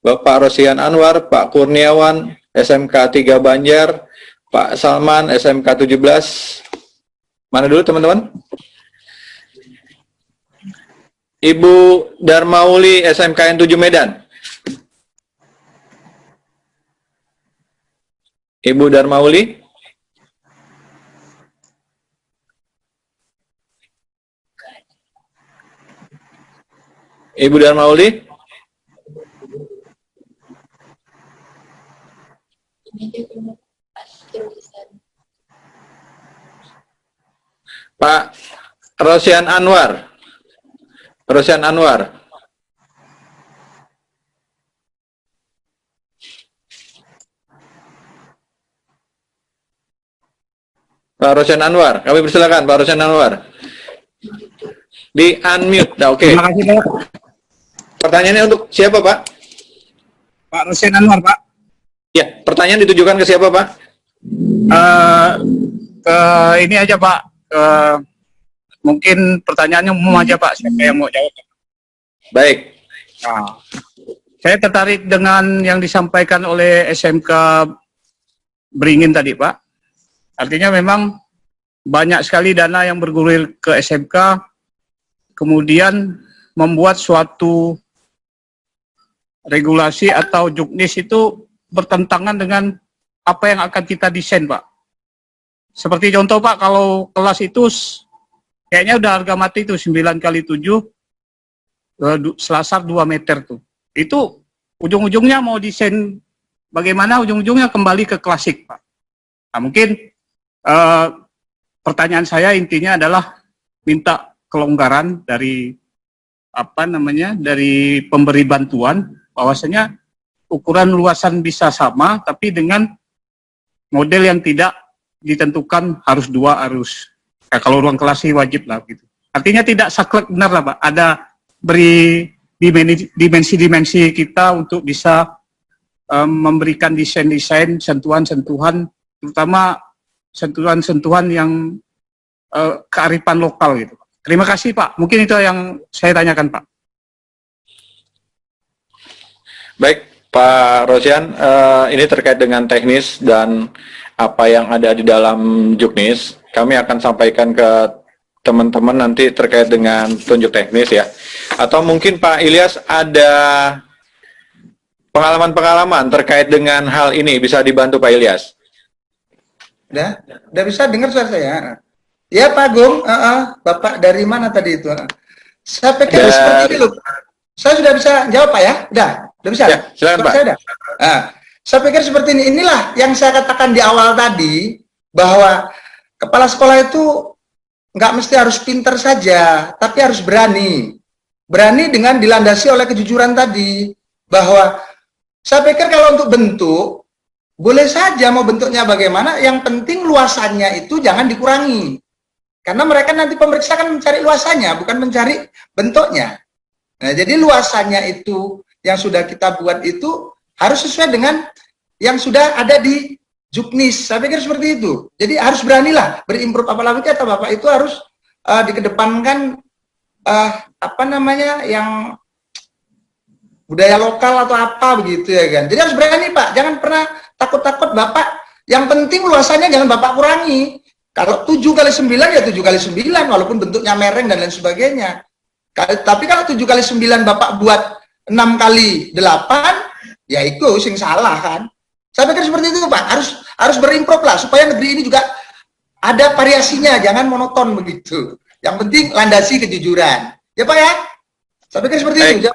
Bapak Rosian Anwar, Pak Kurniawan SMK 3 Banjar, Pak Salman SMK 17. Mana dulu teman-teman? Ibu Darmauli SMKN 7 Medan. Ibu Darmauli. Ibu Darmauli. Pak Rosian Anwar. Rosian Anwar. Pak Rosian Anwar, kami persilakan Pak Rosian Anwar. Di unmute, nah, oke. Terima kasih Pak. Pertanyaannya untuk siapa Pak? Pak Rosian Anwar Pak. Ya, pertanyaan ditujukan ke siapa Pak? Ini aja Pak. Mungkin pertanyaannya umum aja Pak. Siapa yang mau jawab? Baik. Nah, saya tertarik dengan yang disampaikan oleh SMK Beringin tadi Pak. Artinya memang banyak sekali dana yang bergulir ke SMK, kemudian membuat suatu regulasi atau juknis itu bertentangan dengan apa yang akan kita desain, Pak. Seperti contoh, Pak, kalau kelas itu kayaknya udah harga mati itu 9 kali 7 selasar 2 meter tuh. Itu ujung-ujungnya mau desain bagaimana, ujung-ujungnya kembali ke klasik, Pak. Nah, mungkin pertanyaan saya intinya adalah minta kelonggaran dari dari pemberi bantuan, bahwasanya ukuran luasan bisa sama, tapi dengan model yang tidak ditentukan harus 2 arus. Nah, kalau ruang kelas sih wajib lah gitu. Artinya tidak saklek, benar lah, Pak. Ada beri dimensi-dimensi kita untuk bisa memberikan desain-desain, sentuhan-sentuhan, terutama sentuhan-sentuhan yang kearifan lokal gitu. Terima kasih, Pak. Mungkin itu yang saya tanyakan, Pak. Baik, Pak Rosian, ini terkait dengan teknis dan apa yang ada di dalam juknis. Kami akan sampaikan ke teman-teman nanti terkait dengan tunjuk teknis ya. Atau mungkin Pak Ilyas ada pengalaman-pengalaman terkait dengan hal ini, bisa dibantu Pak Ilyas? Udah bisa dengar suara saya? Ya Pak Agung, Bapak dari mana tadi itu? Saya pikir seperti ini loh. Saya sudah bisa jawab Pak ya? Udah bisa? Ya, silakan Pak. Saya pikir seperti ini. Inilah yang saya katakan di awal tadi, bahwa kepala sekolah itu nggak mesti harus pinter saja, tapi harus berani. Berani dengan dilandasi oleh kejujuran tadi. Bahwa saya pikir kalau untuk bentuk, boleh saja mau bentuknya bagaimana, yang penting luasannya itu jangan dikurangi. Karena mereka nanti pemeriksa kan mencari luasannya, bukan mencari bentuknya. Nah, jadi luasannya itu yang sudah kita buat itu harus sesuai dengan yang sudah ada di juknis. Saya pikir seperti itu. Jadi harus beranilah berimprove, apalagi kata Bapak itu harus dikedepankan yang budaya lokal atau apa begitu ya kan. Jadi harus berani Pak, jangan pernah takut-takut Bapak. Yang penting luasannya jangan Bapak kurangi. Kalau 7 kali 9 ya 7 kali 9, walaupun bentuknya mereng dan lain sebagainya. Tapi kalau 7 kali 9 Bapak buat 6 kali 8, ya itu sing salah kan. Saya pikir seperti itu Pak, harus berimprove lah, supaya negeri ini juga ada variasinya, jangan monoton begitu. Yang penting landasi kejujuran. Ya Pak ya? Saya pikir seperti itu.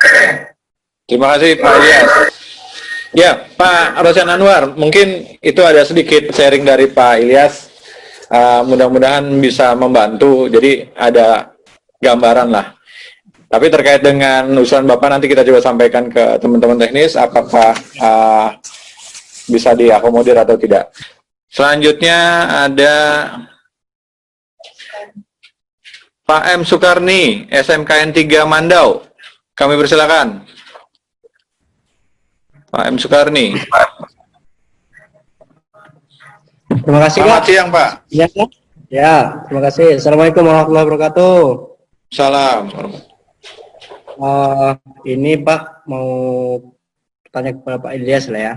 Terima kasih Pak Ilyas. Ya, Pak Rosian Anwar, mungkin itu ada sedikit sharing dari Pak Ilyas. Mudah-mudahan bisa membantu, jadi ada gambaran lah. Tapi terkait dengan usulan Bapak, nanti kita coba sampaikan ke teman-teman teknis, apakah bisa diakomodir atau tidak. Selanjutnya ada Pak M. Sukarni, SMKN 3 Mandau. Kami persilakan. Pak M. Sukarni. Terima kasih, Selamat Pak. siang, Pak. Ya, terima kasih. Assalamualaikum warahmatullahi wabarakatuh. Salam. Ini Pak mau tanya kepada Pak Ilyas lah ya.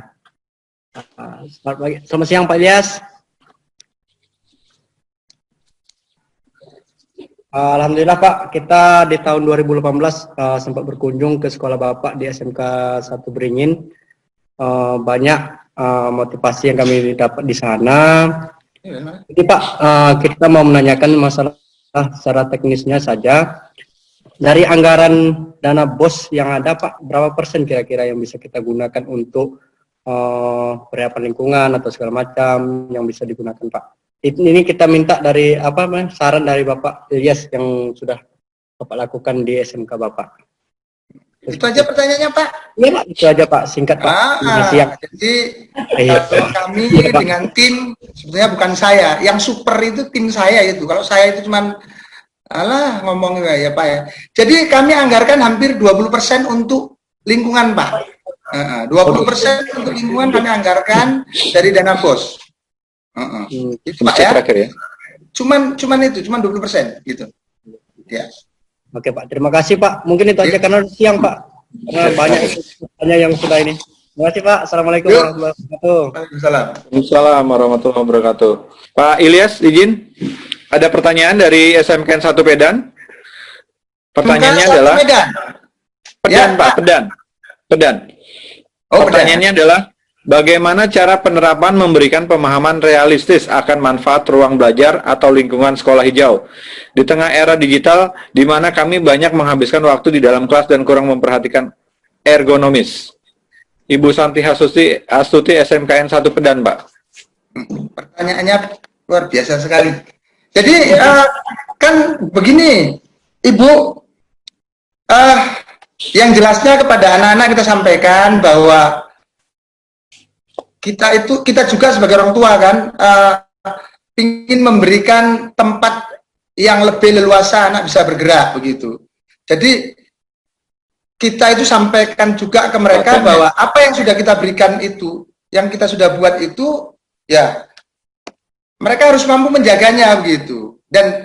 Selamat siang Pak Ilyas. Alhamdulillah Pak, kita di tahun 2018 sempat berkunjung ke sekolah Bapak di SMK 1 Beringin. Banyak motivasi yang kami dapat di sana. Jadi Pak, kita mau menanyakan masalah secara teknisnya saja. Dari anggaran dana BOS yang ada Pak, berapa persen kira-kira yang bisa kita gunakan untuk persiapan lingkungan atau segala macam yang bisa digunakan Pak? Ini kita minta dari saran dari Bapak Ilyas yang sudah Bapak lakukan di SMK Bapak. Itu aja pertanyaannya Pak. Iya Pak, itu aja Pak, singkat Pak. Jadi kami dengan tim, sebenarnya bukan saya, yang super itu tim saya itu. Kalau saya itu cuman ngomong ya Pak ya. Jadi kami anggarkan hampir 20% untuk lingkungan Pak. 20% untuk lingkungan kami anggarkan dari dana BOS. Itu Pak ya. Ya. Cuman 20% gitu. Ya. Oke Pak, terima kasih Pak. Mungkin itu aja karena siang Pak. Karena banyak yang sudah ini. Terima kasih Pak. Assalamualaikum warahmatullahi wabarakatuh. Waalaikumsalam warahmatullahi wabarakatuh. Pak Ilyas, izin. Ada pertanyaan dari SMKN 1 Pedan. Pertanyaannya adalah Pedan. Pedan, Ya, Pak, Pedan. Pertanyaannya adalah, bagaimana cara penerapan memberikan pemahaman realistis akan manfaat ruang belajar atau lingkungan sekolah hijau di tengah era digital di mana kami banyak menghabiskan waktu di dalam kelas dan kurang memperhatikan ergonomis? Ibu Santi Astuti SMKN 1 Pedan, Pak. Pertanyaannya luar biasa sekali. Jadi kan begini, Ibu, yang jelasnya kepada anak-anak kita sampaikan bahwa kita juga sebagai orang tua kan ingin memberikan tempat yang lebih leluasa anak bisa bergerak begitu. Jadi kita itu sampaikan juga ke mereka bahwa apa yang sudah kita berikan itu, yang kita sudah buat itu, ya mereka harus mampu menjaganya begitu. Dan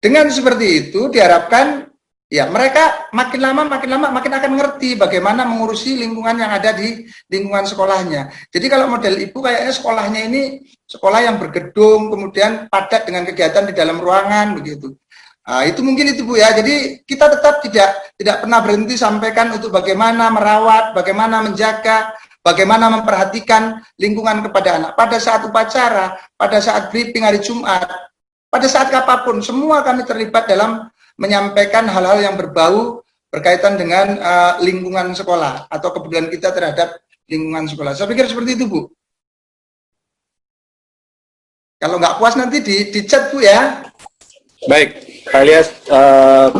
dengan seperti itu diharapkan ya mereka makin lama makin akan mengerti bagaimana mengurusi lingkungan yang ada di lingkungan sekolahnya. Jadi kalau model Ibu kayaknya sekolahnya ini sekolah yang bergedung, kemudian padat dengan kegiatan di dalam ruangan begitu. Nah, itu mungkin itu Bu ya. Jadi kita tetap tidak pernah berhenti sampaikan untuk bagaimana merawat, bagaimana menjaga, bagaimana memperhatikan lingkungan kepada anak. Pada saat upacara, pada saat briefing hari Jumat, pada saat apapun, semua kami terlibat dalam menyampaikan hal-hal yang berbau berkaitan dengan lingkungan sekolah atau kepedulian kita terhadap lingkungan sekolah. Saya pikir seperti itu, Bu. Kalau nggak puas nanti di chat, Bu ya. Baik, Pak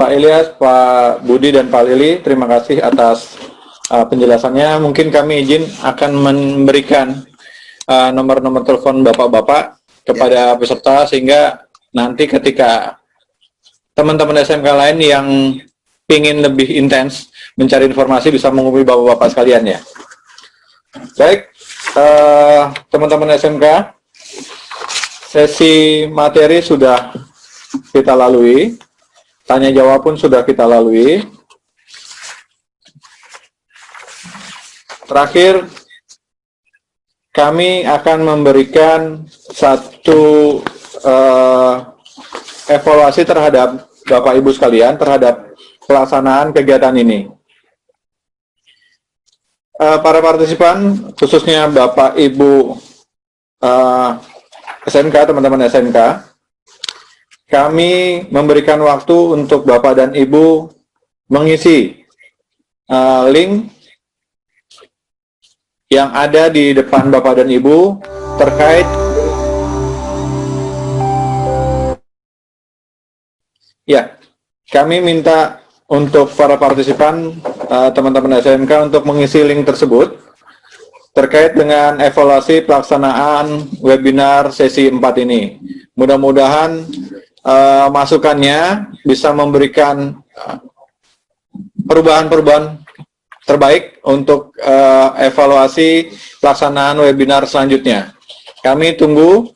Ilyas, Pak Budi, dan Pak Lili, terima kasih atas penjelasannya. Mungkin kami izin akan memberikan nomor-nomor telepon Bapak-Bapak kepada peserta, sehingga nanti ketika teman-teman SMK lain yang ingin lebih intens mencari informasi bisa menghubungi Bapak-Bapak sekalian ya. Baik, teman-teman SMK, sesi materi sudah kita lalui, tanya jawab pun sudah kita lalui. Terakhir, kami akan memberikan satu evaluasi terhadap Bapak Ibu sekalian terhadap pelaksanaan kegiatan ini. Para partisipan, khususnya Bapak Ibu SMK, teman-teman SMK, kami memberikan waktu untuk Bapak dan Ibu mengisi link yang ada di depan Bapak dan Ibu terkait ya, kami minta untuk para partisipan, teman-teman SMK untuk mengisi link tersebut terkait dengan evaluasi pelaksanaan webinar sesi 4 ini. Mudah-mudahan masukannya bisa memberikan perubahan-perubahan terbaik untuk evaluasi pelaksanaan webinar selanjutnya. Kami tunggu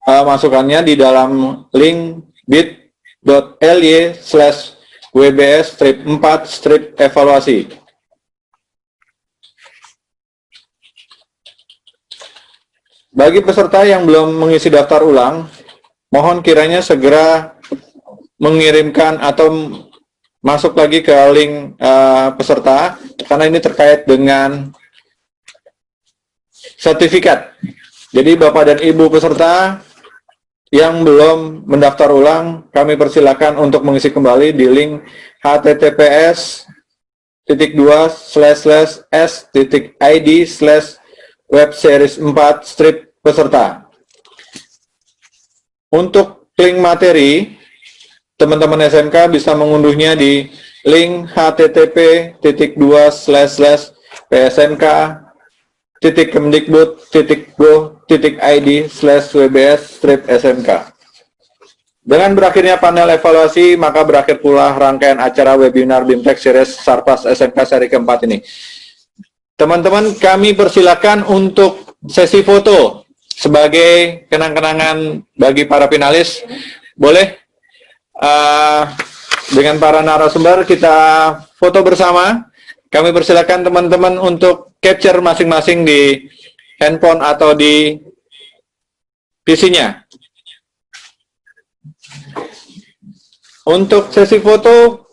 masukannya di dalam link bit.ly/wbs-4-evaluasi. Bagi peserta yang belum mengisi daftar ulang, mohon kiranya segera mengirimkan atau masuk lagi ke link peserta, karena ini terkait dengan sertifikat. Jadi Bapak dan Ibu peserta yang belum mendaftar ulang, kami persilakan untuk mengisi kembali di link https://s.id/webseries4-peserta. Untuk link materi, teman-teman SMK bisa mengunduhnya di link http://psmk.kemdikbud.go.id/wbs-smk. Dengan berakhirnya panel evaluasi, maka berakhir pula rangkaian acara webinar BIMTEK Series Sarpas SMK seri keempat ini. Teman-teman, kami persilakan untuk sesi foto sebagai kenang-kenangan bagi para finalis. Boleh dengan para narasumber kita foto bersama. Kami persilakan teman-teman untuk capture masing-masing di handphone atau di PC-nya. Untuk sesi foto,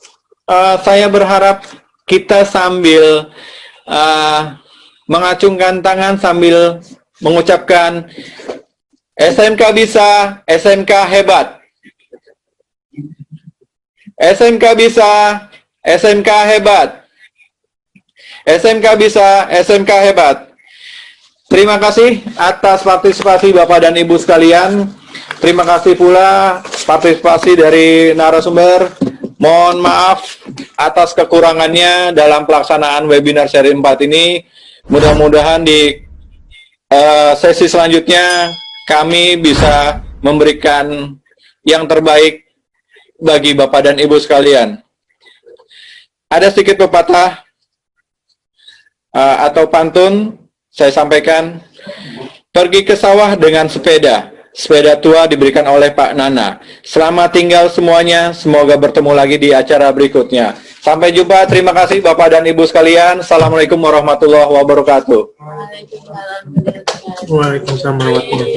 saya berharap kita sambil mengacungkan tangan sambil mengucapkan SMK bisa, SMK hebat. SMK bisa, SMK hebat. SMK bisa, SMK hebat. Terima kasih atas partisipasi Bapak dan Ibu sekalian. Terima kasih pula partisipasi dari narasumber. Mohon maaf atas kekurangannya dalam pelaksanaan webinar seri 4 ini. Mudah-mudahan di sesi selanjutnya kami bisa memberikan yang terbaik bagi Bapak dan Ibu sekalian. Ada sedikit pepatah atau pantun saya sampaikan. Pergi ke sawah dengan sepeda. Sepeda tua diberikan oleh Pak Nana. Selamat tinggal semuanya. Semoga bertemu lagi di acara berikutnya. Sampai jumpa. Terima kasih Bapak dan Ibu sekalian. Assalamualaikum warahmatullahi wabarakatuh. Waalaikumsalam warahmatullahi wabarakatuh.